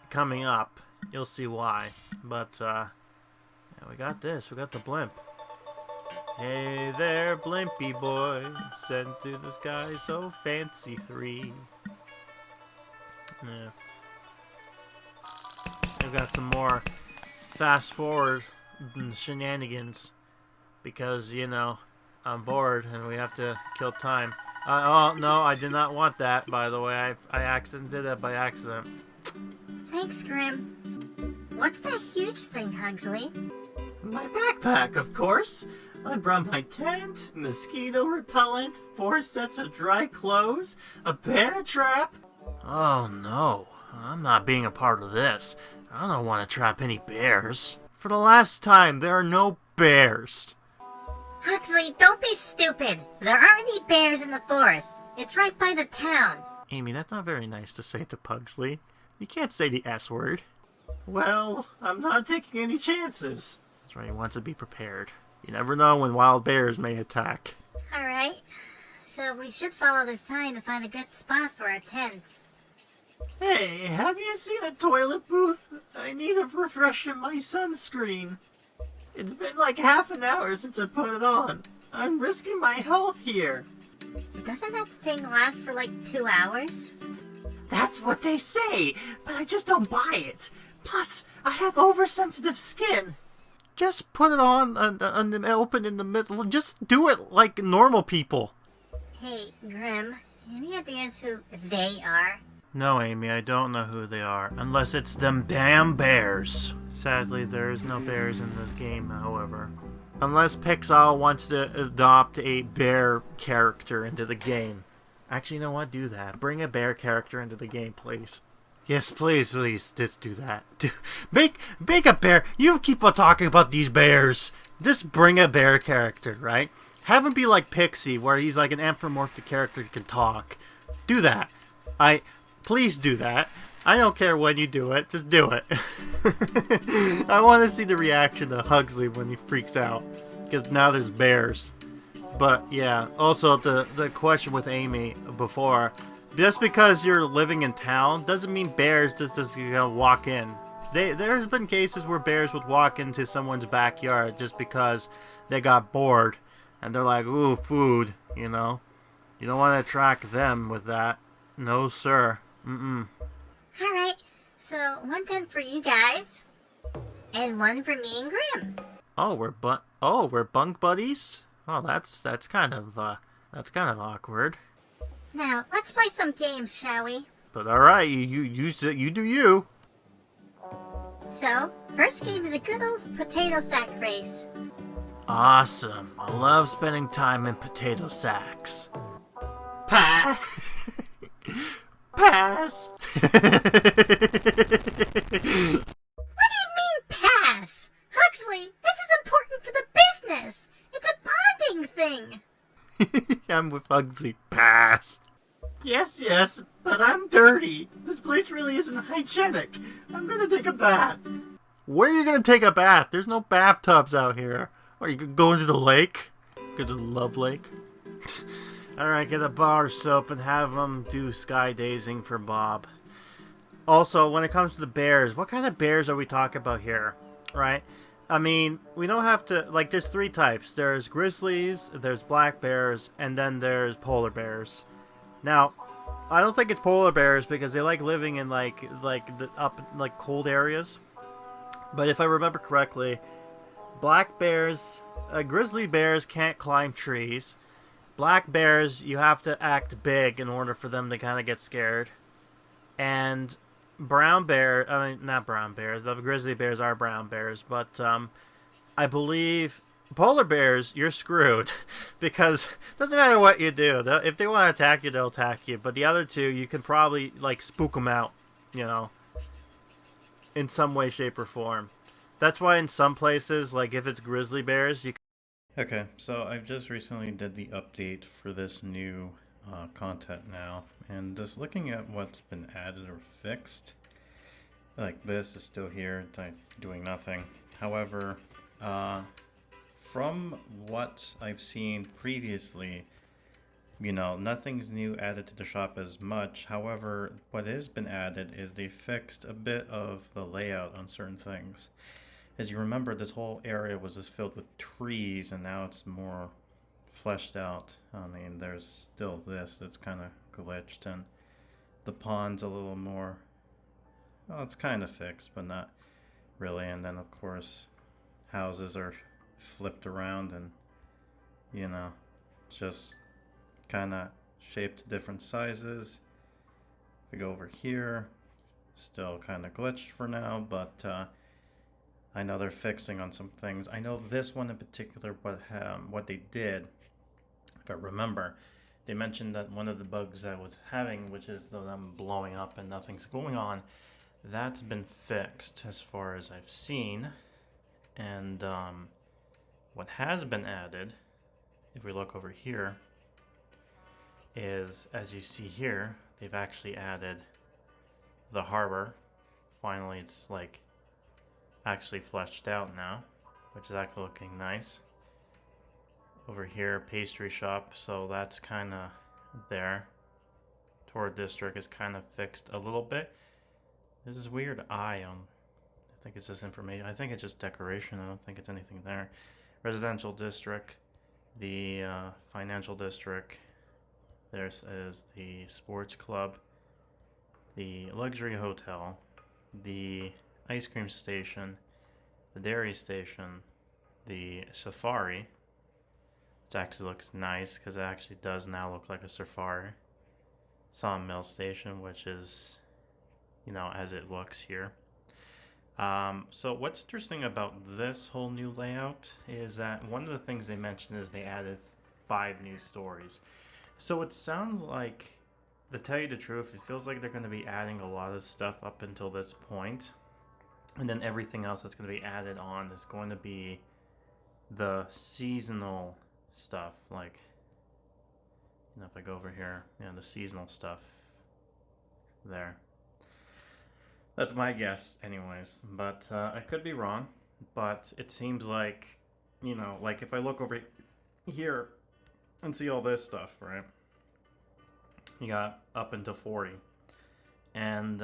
coming up. You'll see why. But, yeah, we got this. We got the blimp. Hey there, blimpy boy, sent to the sky so fancy 3. Yeah. I've got some more fast forward shenanigans because, you know, I'm bored and we have to kill time. Oh, no, I did not want that, by the way. I did that by accident. Thanks, Grim. What's that huge thing, Hugsley? My backpack, of course. I brought my tent, mosquito repellent, 4 sets of dry clothes, a bear trap. Oh no, I'm not being a part of this. I don't want to trap any bears. For the last time, there are no bears. Huxley, don't be stupid. There aren't any bears in the forest. It's right by the town. Amy, that's not very nice to say to Pugsley. You can't say the S word. Well, I'm not taking any chances. That's right, he wants to be prepared. You never know when wild bears may attack. Alright, so we should follow the sign to find a good spot for our tents. Hey, have you seen a toilet booth? I need a refresh in my sunscreen. It's been like half an hour since I put it on. I'm risking my health here. Doesn't that thing last for like 2 hours? That's what they say, but I just don't buy it. Plus, I have oversensitive skin. Just put it on and open in the middle. Just do it like normal people. Hey, Grim, any ideas who they are? No, Amy, I don't know who they are. Unless it's them damn bears. Sadly, there is no bears in this game, however. Unless Pixowl wants to adopt a bear character into the game. Actually, you know what? Do that. Bring a bear character into the game, please. Yes, please, just do that. Make a bear. You keep on talking about these bears. Just bring a bear character, right? Have him be like Pixie, where he's like an anthropomorphic character who can talk. Do that. Please do that. I don't care when you do it. Just do it. I want to see the reaction to Huxley when he freaks out. Because now there's bears. But yeah, also the question with Amy before. Just because you're living in town doesn't mean bears just walk in. There's been cases where bears would walk into someone's backyard just because they got bored. And they're like, ooh, food, you know. You don't want to attract them with that. No, sir. Alright, so 1 tent for you guys, and 1 for me and Grim. Oh, we're bunk buddies? Oh, that's kind of awkward. Now, let's play some games, shall we? But alright, you do you. So, first game is a good old potato sack race. Awesome. I love spending time in potato sacks. Pass. Pass. What do you mean, pass? Huxley, this is important for the business. It's a bonding thing. I'm with Huxley. Pass. Yes, but I'm dirty. This place really isn't hygienic. I'm gonna take a bath. Where are you gonna take a bath? There's no bathtubs out here. Or you could go into the lake. Go to the Love Lake. Alright, get a bar of soap and have them do skydazing for Bob. Also, when it comes to the bears, what kind of bears are we talking about here? Right? I mean, we don't have to... Like, there's 3 types. There's grizzlies, there's black bears, and then there's polar bears. Now, I don't think it's polar bears because they like living in, like cold areas. But if I remember correctly, grizzly bears can't climb trees. Black bears, you have to act big in order for them to kind of get scared. And not brown bears, the grizzly bears are brown bears, but I believe polar bears, you're screwed. Because it doesn't matter what you do. If they want to attack you, they'll attack you. But the other 2, you can probably, like, spook them out, you know, in some way, shape, or form. That's why in some places, like if it's grizzly bears, you can... Okay, so I've just recently did the update for this new content now, and just looking at what's been added or fixed, like this is still here, it's like doing nothing. However, from what I've seen previously, you know, nothing's new added to the shop as much. However, what has been added is they fixed a bit of the layout on certain things. As you remember, this whole area was just filled with trees, and now it's more fleshed out. I mean, there's still this that's kind of glitched, and the pond's a little more... Well, it's kind of fixed, but not really. And then, of course, houses are flipped around and, you know, just kind of shaped different sizes. If we go over here, still kind of glitched for now, but I know they're fixing on some things. I know this one in particular, what they did, if I remember, they mentioned that one of the bugs I was having, which is them blowing up and nothing's going on, that's been fixed as far as I've seen. And what has been added, if we look over here, is, as you see here, they've actually added the harbor. Finally, it's like actually fleshed out now, which is actually looking nice. Over here, pastry shop, so that's kind of there. Tour district is kind of fixed a little bit. There's this weird eye on, I think it's just information, I think it's just decoration, I don't think it's anything there. Residential district, the financial district, there's the sports club, the luxury hotel, the ice cream station, the dairy station, the safari, which actually looks nice because it actually does now look like a safari. Sawmill station, which is, you know, as it looks here. So what's interesting about this whole new layout is that one of the things they mentioned is they added 5 new stories. So it sounds like, to tell you the truth, it feels like they're going to be adding a lot of stuff up until this point. And then everything else that's going to be added on is going to be the seasonal stuff. Like, you know, if I go over here, yeah, the seasonal stuff there. That's my guess anyways, but I could be wrong. But it seems like, you know, like if I look over here and see all this stuff, right? You got up into 40. And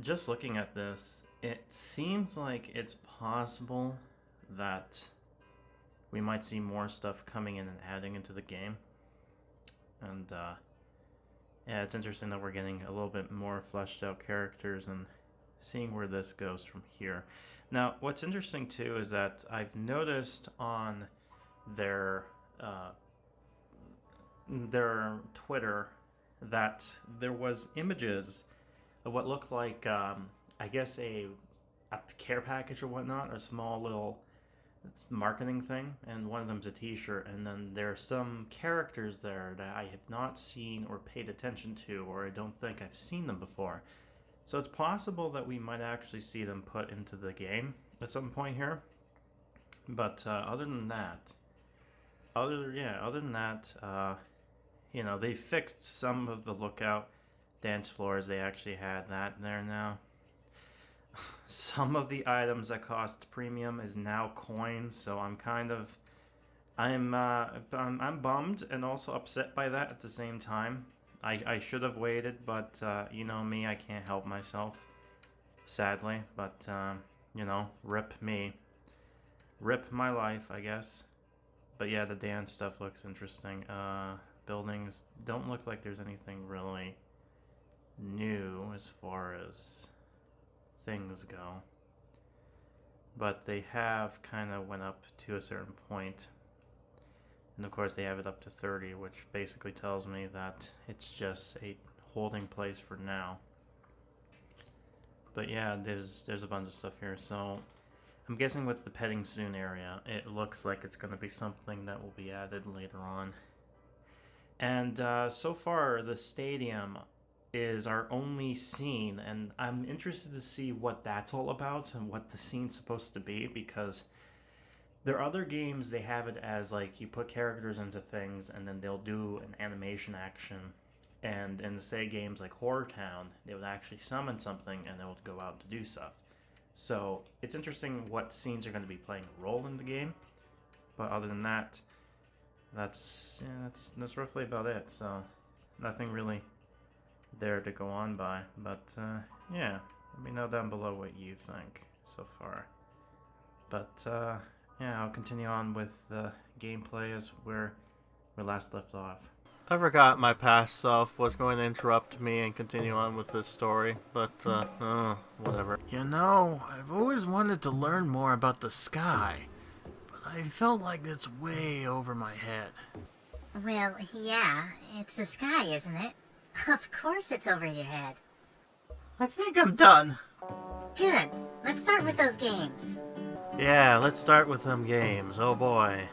just looking at this, it seems like it's possible that we might see more stuff coming in and adding into the game. And yeah, it's interesting that we're getting a little bit more fleshed out characters and seeing where this goes from here. Now, what's interesting too is that I've noticed on their Twitter that there was images of what looked like, I guess a care package or whatnot, or a small little marketing thing, and one of them's a t-shirt, and then there are some characters there that I have not seen or paid attention to, or I don't think I've seen them before. So it's possible that we might actually see them put into the game at some point here. But other than that, you know, they fixed some of the lookout dance floors. They actually had that there now. Some of the items that cost premium is now coins, so I'm bummed and also upset by that at the same time. I should have waited, but you know me, I can't help myself, sadly. But you know, rip me, rip my life, I guess. But yeah, the dance stuff looks interesting. Buildings don't look like there's anything really new as far as things go, but they have kind of went up to a certain point, and of course they have it up to 30, which basically tells me that it's just a holding place for now. But yeah, there's a bunch of stuff here, so I'm guessing with the petting soon area, it looks like it's going to be something that will be added later on. And so far the stadium is our only scene, and I'm interested to see what that's all about and what the scene's supposed to be, because there are other games they have it as like you put characters into things and then they'll do an animation action, and in say games like Horror Town, they would actually summon something and they would go out to do stuff. So it's interesting what scenes are going to be playing a role in the game, but other than that, that's roughly about it. So nothing really there to go on by, but yeah, let me know down below what you think so far. But yeah, I'll continue on with the gameplay as where we last left off. I forgot my past self was going to interrupt me and continue on with this story, but whatever. You know, I've always wanted to learn more about the sky, but I felt like it's way over my head. Well, yeah, it's the sky, isn't it? Of course it's over your head. I think I'm done. Good. Let's start with those games. Yeah, let's start with them games. Oh boy.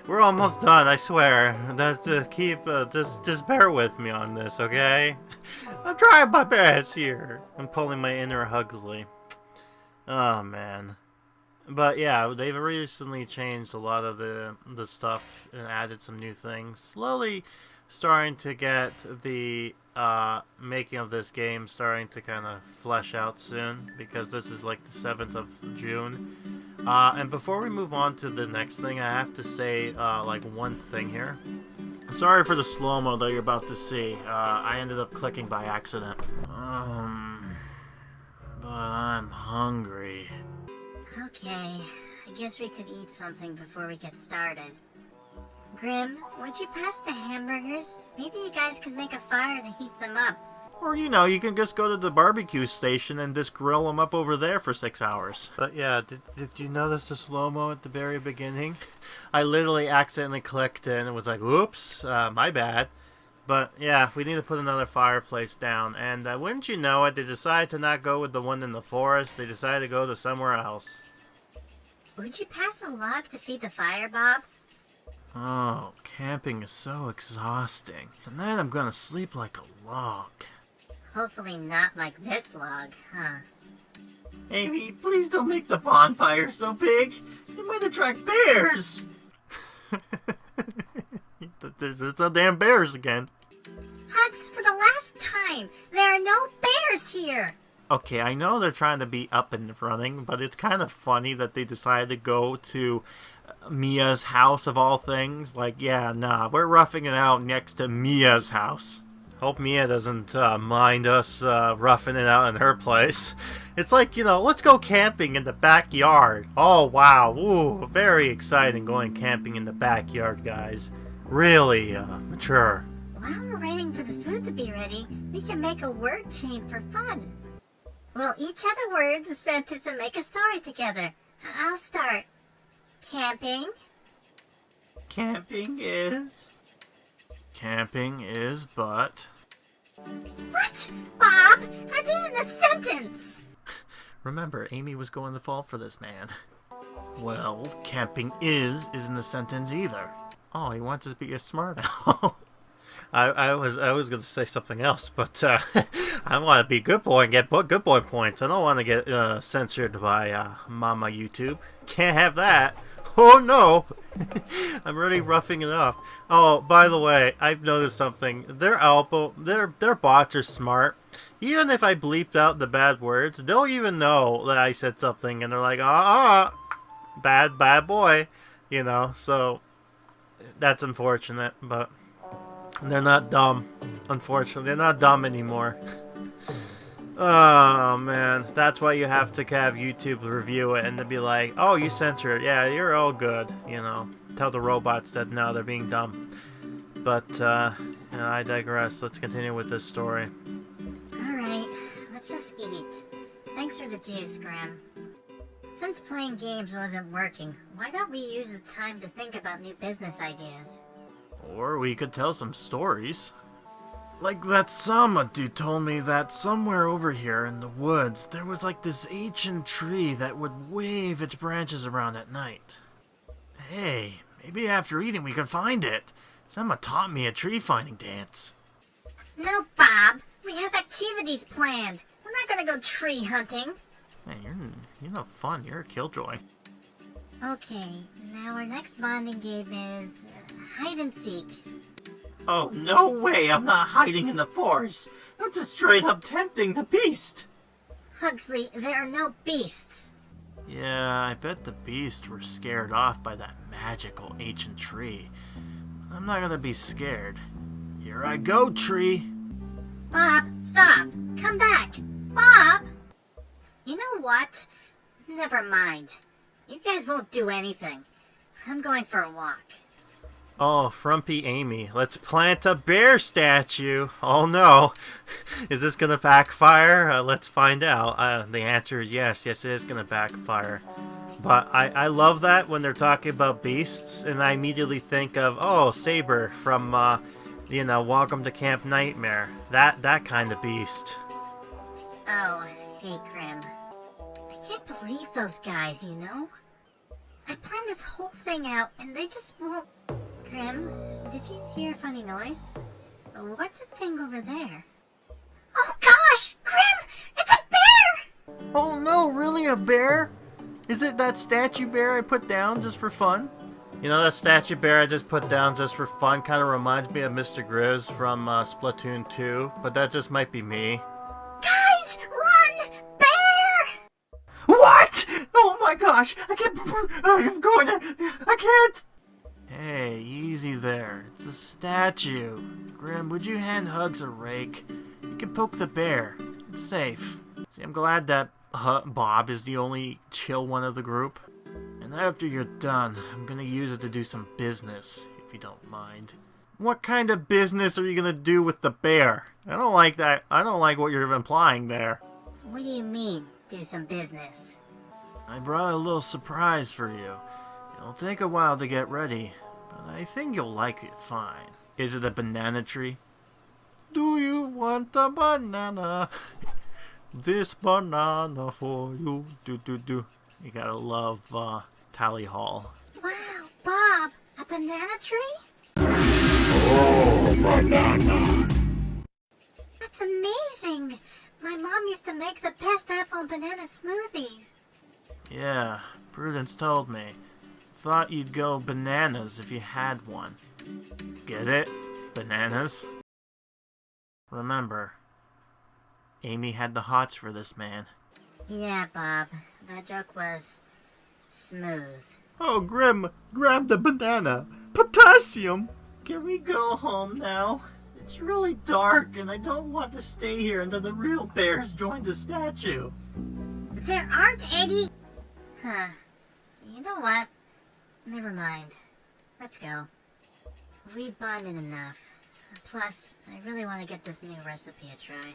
We're almost done, I swear. That's just bear with me on this, okay? I'm trying my best here. I'm pulling my inner Hugsley. Oh man. But yeah, they've recently changed a lot of the stuff and added some new things. Slowly starting to get the making of this game starting to kind of flesh out soon, because this is like the 7th of June. And before we move on to the next thing, I have to say like one thing here. I'm sorry for the slow-mo that you're about to see. I ended up clicking by accident. But I'm hungry. Okay, I guess we could eat something before we get started. Grim, would you pass the hamburgers? Maybe you guys could make a fire to heat them up. Or, you know, you can just go to the barbecue station and just grill them up over there for 6 hours. But yeah, did you notice the slow-mo at the very beginning? I literally accidentally clicked and it was like, whoops, my bad. But yeah, we need to put another fireplace down. And wouldn't you know it, they decided to not go with the one in the forest. They decided to go to somewhere else. Would you pass a log to feed the fire, Bob? Oh, camping is so exhausting. Tonight I'm gonna sleep like a log. Hopefully not like this log, huh? Amy, please don't make the bonfire so big. It might attract bears. There's the damn bears again. Hugs, for the last time, there are no bears here. Okay, I know they're trying to be up and running, but it's kind of funny that they decided to go to Mia's house of all things. Like, yeah, nah, we're roughing it out next to Mia's house. Hope Mia doesn't mind us roughing it out in her place. It's like, you know, let's go camping in the backyard. Oh, wow. Ooh, very exciting going camping in the backyard, guys. Really mature. While we're waiting for the food to be ready, we can make a word chain for fun. We'll each add a word, a sentence, and make a story together. I'll start. Camping. Camping is but... What? Bob, that isn't a sentence! Remember, Amy was going to fall for this man. Well, camping isn't a sentence either. Oh, he wants to be a smart aleck. I was going to say something else, but I want to be good boy and get good boy points. I don't want to get censored by Mama YouTube. Can't have that. Oh no! I'm already roughing it up. Oh, by the way, I've noticed something. Their bots are smart. Even if I bleeped out the bad words, they'll even know that I said something, and they're like, bad boy, you know. So that's unfortunate, but they're not dumb. Unfortunately, they're not dumb anymore. Oh man, that's why you have to have YouTube review it and to be like, oh, you censor it. Yeah, you're all good, you know. Tell the robots that no, they're being dumb. But, you know, I digress. Let's continue with this story. Alright, let's just eat. Thanks for the juice, Grim. Since playing games wasn't working, why don't we use the time to think about new business ideas? Or we could tell some stories. Like that Sama dude told me that somewhere over here in the woods, there was like this ancient tree that would wave its branches around at night. Hey, maybe after eating we can find it. Sama taught me a tree finding dance. No, Bob. We have activities planned. We're not gonna go tree hunting. Hey, you're no fun. You're a killjoy. Okay, now our next bonding game is hide and seek. Oh, no way! I'm not hiding in the forest! That's just straight up tempting the beast! Hugsley, there are no beasts. Yeah, I bet the beasts were scared off by that magical ancient tree. I'm not gonna be scared. Here I go, tree! Bob, stop! Come back! Bob! You know what? Never mind. You guys won't do anything. I'm going for a walk. Oh, frumpy Amy, let's plant a bear statue. Oh no. Is this gonna backfire? Let's find out. The answer is yes. Yes, it is gonna backfire. But I love that when they're talking about beasts, and I immediately think of, oh, Saber from, you know, Welcome to Camp Nightmare. That kind of beast. Oh, hey, Grim. I can't believe those guys, you know? I planned this whole thing out and they just won't... Grim, did you hear a funny noise? What's that thing over there? Oh gosh! Grim! It's a bear! Oh no, really a bear? Is it that statue bear I put down just for fun? You know, that statue bear I just put down just for fun kind of reminds me of Mr. Grizz from Splatoon 2, but that just might be me. Guys, run! Bear! What? Oh my gosh, I can't... I'm going to... I can't... Hey, easy there. It's a statue. Grim, would you hand Hugs a rake? You can poke the bear. It's safe. See, I'm glad that Bob is the only chill one of the group. And after you're done, I'm gonna use it to do some business, if you don't mind. What kind of business are you gonna do with the bear? I don't like that. I don't like what you're implying there. What do you mean, do some business? I brought a little surprise for you. It'll take a while to get ready, but I think you'll like it fine. Is it a banana tree? Do you want a banana? This banana for you. Do. You gotta love Tally Hall. Wow, Bob, a banana tree? Oh, banana. That's amazing! My mom used to make the best apple and banana smoothies. Yeah, Prudence told me. Thought you'd go bananas if you had one. Get it? Bananas? Remember, Amy had the hots for this man. Yeah, Bob, that joke was smooth. Oh, Grim, grab the banana. Potassium! Can we go home now? It's really dark and I don't want to stay here until the real bears join the statue. There aren't any... Huh. You know what? Never mind. Let's go. We've bonded enough. Plus, I really want to get this new recipe a try.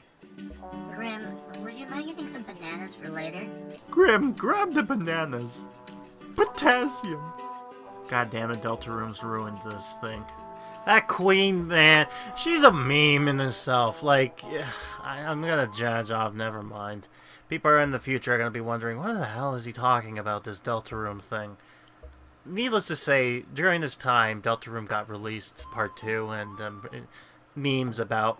Grim, would you mind getting some bananas for later? Grim, grab the bananas. Potassium. God damn it, Deltaroom's ruined this thing. That queen, man, she's a meme in herself. Like, I'm gonna judge off, never mind. People in the future are gonna be wondering, what the hell is he talking about, this Deltaroom thing? Needless to say, during this time, Deltaroom got released, Part 2, and memes about...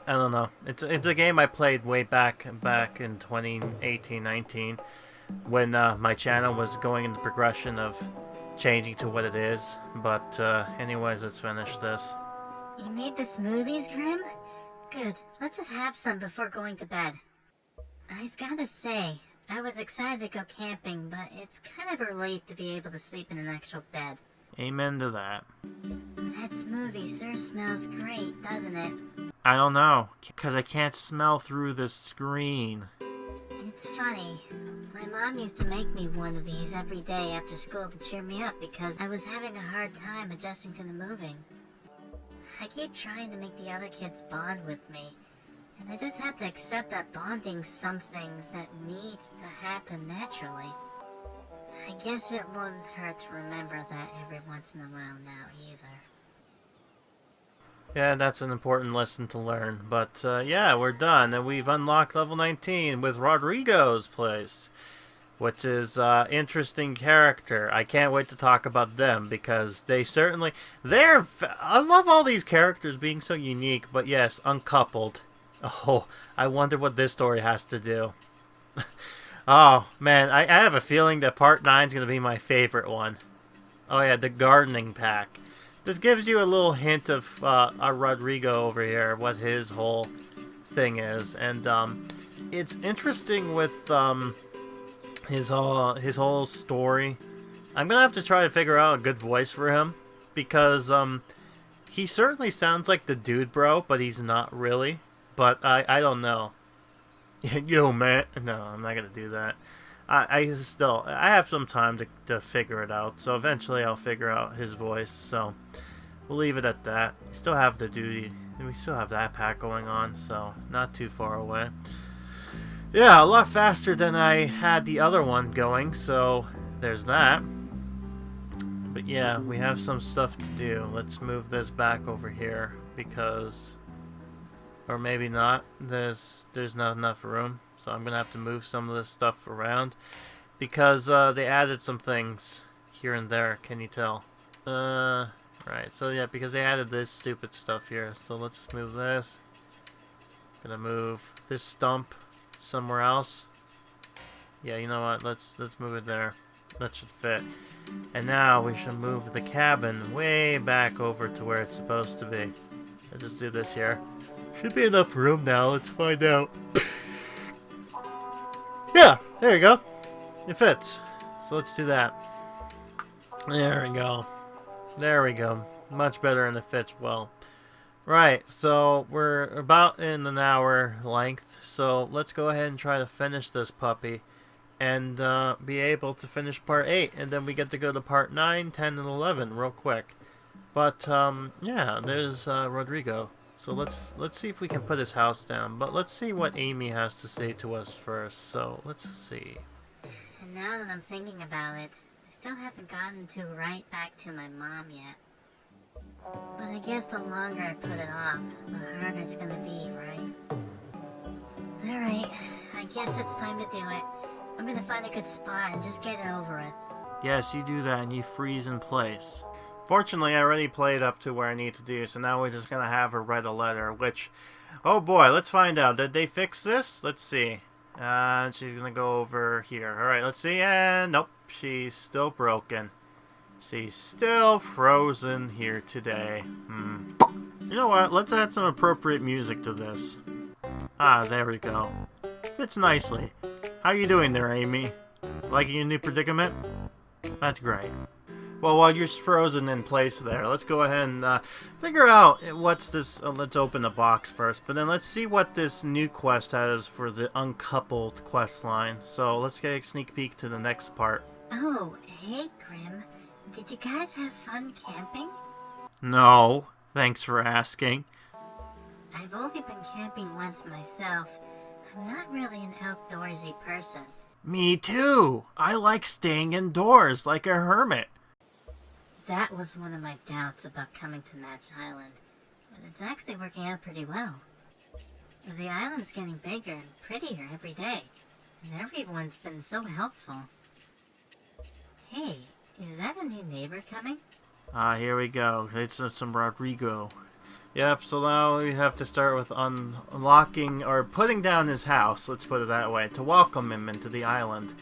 I don't know. It's a game I played way back in 2018-19, when my channel was going in the progression of changing to what it is. But anyways, let's finish this. You made the smoothies, Grim? Good. Let's just have some before going to bed. I've gotta say, I was excited to go camping, but it's kind of a relief to be able to sleep in an actual bed. Amen to that. That smoothie sure smells great, doesn't it? I don't know, because I can't smell through this screen. It's funny. My mom used to make me one of these every day after school to cheer me up because I was having a hard time adjusting to the moving. I keep trying to make the other kids bond with me, and I just have to accept that bonding's some things that needs to happen naturally. I guess it wouldn't hurt to remember that every once in a while now either. Yeah, that's an important lesson to learn. But yeah, we're done, and we've unlocked level 19 with Rodrigo's place, which is interesting character. I can't wait to talk about them because they certainly... I love all these characters being so unique, but yes, uncoupled. Oh, I wonder what this story has to do. Oh, man, I have a feeling that Part 9 is going to be my favorite one. Oh yeah, the gardening pack. This gives you a little hint of our Rodrigo over here, what his whole thing is. And it's interesting with his whole story. I'm going to have to try to figure out a good voice for him, because he certainly sounds like the dude bro, but he's not really. But I don't know. Yo, man. No, I'm not going to do that. I have some time to figure it out. So eventually I'll figure out his voice. So we'll leave it at that. We still have the duty. We still have that pack going on. So not too far away. Yeah, a lot faster than I had the other one going. So there's that. But yeah, we have some stuff to do. Let's move this back over here because... Or maybe not. There's not enough room, so I'm gonna have to move some of this stuff around because they added some things here and there. Can you tell? Right. So yeah, because they added this stupid stuff here. So let's just move this. Gonna move this stump somewhere else. Yeah, you know what? Let's move it there. That should fit. And now we should move the cabin way back over to where it's supposed to be. Let's just do this here. Should be enough room now. Let's find out. Yeah, there you go. It fits. So let's do that. There we go. There we go. Much better and it fits well. Right, so we're about in an hour length. So let's go ahead and try to finish this puppy. And be able to finish part 8. And then we get to go to part 9, 10, and 11 real quick. But, yeah, there's Rodrigo. So let's see if we can put his house down. But let's see what Amy has to say to us first. So let's see. And now that I'm thinking about it, I still haven't gotten to write back to my mom yet. But I guess the longer I put it off, the harder it's gonna be, right? Alright, I guess it's time to do it. I'm gonna find a good spot and just get it over with. Yes, you do that and you freeze in place. Fortunately, I already played up to where I need to do, so now we're just gonna have her write a letter, which... Oh boy, let's find out. Did they fix this? Let's see. She's gonna go over here. Alright, let's see. And nope, she's still broken. She's still frozen here today. You know what? Let's add some appropriate music to this. Ah, there we go. Fits nicely. How you doing there, Amy? Liking your new predicament? That's great. Well, while you're frozen in place there, let's go ahead and figure out what's this. Let's open the box first, but then let's see what this new quest has for the uncoupled quest line. So let's get a sneak peek to the next part. Oh, hey Grim. Did you guys have fun camping? No, thanks for asking. I've only been camping once myself. I'm not really an outdoorsy person. Me too. I like staying indoors like a hermit. That was one of my doubts about coming to Match Island, but it's actually working out pretty well. The island's getting bigger and prettier every day, and everyone's been so helpful. Hey, is that a new neighbor coming? Here we go. It's some Rodrigo. Yep, so now we have to start with unlocking, or putting down his house, let's put it that way, to welcome him into the island.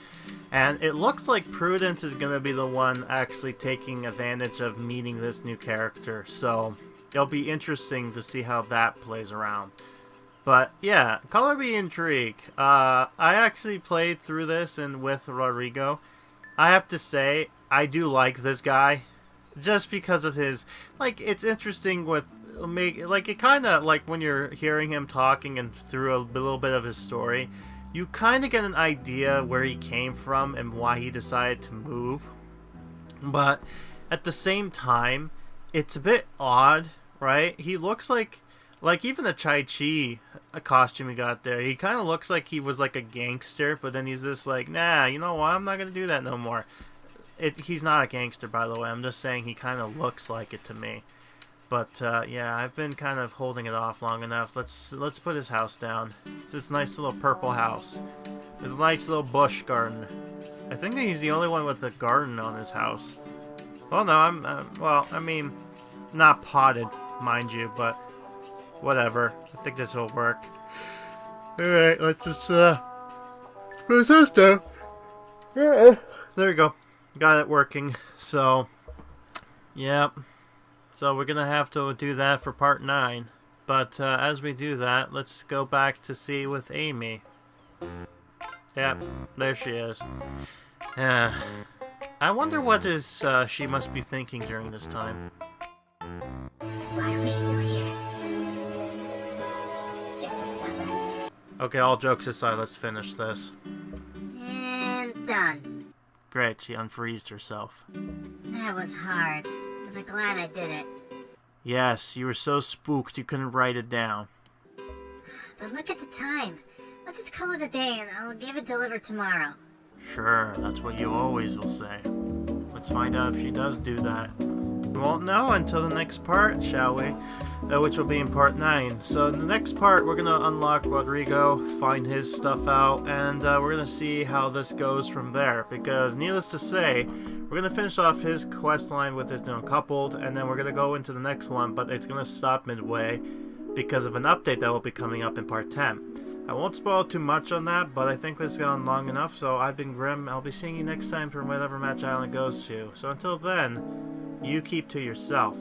And it looks like Prudence is going to be the one actually taking advantage of meeting this new character, so it'll be interesting to see how that plays around. But yeah, color me intrigued. I actually played through this and with Rodrigo. I have to say, I do like this guy, just because of his, like, it's interesting with, like, it kind of, like, when you're hearing him talking and through a little bit of his story, you kind of get an idea where he came from and why he decided to move. But at the same time, it's a bit odd, right? He looks like even the Chai-Chi costume he got there, he kind of looks like he was like a gangster, but then he's just like, nah, you know what, I'm not going to do that no more. He's not a gangster, by the way. I'm just saying he kind of looks like it to me. But yeah, I've been kind of holding it off long enough. Let's put his house down. It's this nice little purple house with a nice little bush garden. I think he's the only one with a garden on his house. Well, no, well, I mean, not potted, mind you, but whatever. I think this will work. All right, let's just put his house down. Yeah, there we go. Got it working. So, yep. So we're going to have to do that for part 9. But as we do that, let's go back to see with Amy. Yep, there she is. I wonder what she must be thinking during this time. Why are we still here? Just to suffer. Okay, all jokes aside, let's finish this. And done. Great, she unfreezed herself. That was hard, but I'm glad I did it. Yes, you were so spooked you couldn't write it down. But look at the time. Let's just call it a day and I'll give it delivered tomorrow. Sure, that's what you always will say. Let's find out if she does do that. We won't know until the next part, shall we? which will be in part 9. So in the next part, we're going to unlock Rodrigo, find his stuff out, and we're going to see how this goes from there. Because needless to say, we're going to finish off his quest line with his uncoupled, and then we're going to go into the next one, but it's going to stop midway because of an update that will be coming up in part 10. I won't spoil too much on that, but I think it's gone long enough. So I've been Grim. I'll be seeing you next time for whatever match island it goes to. So until then, you keep to yourself.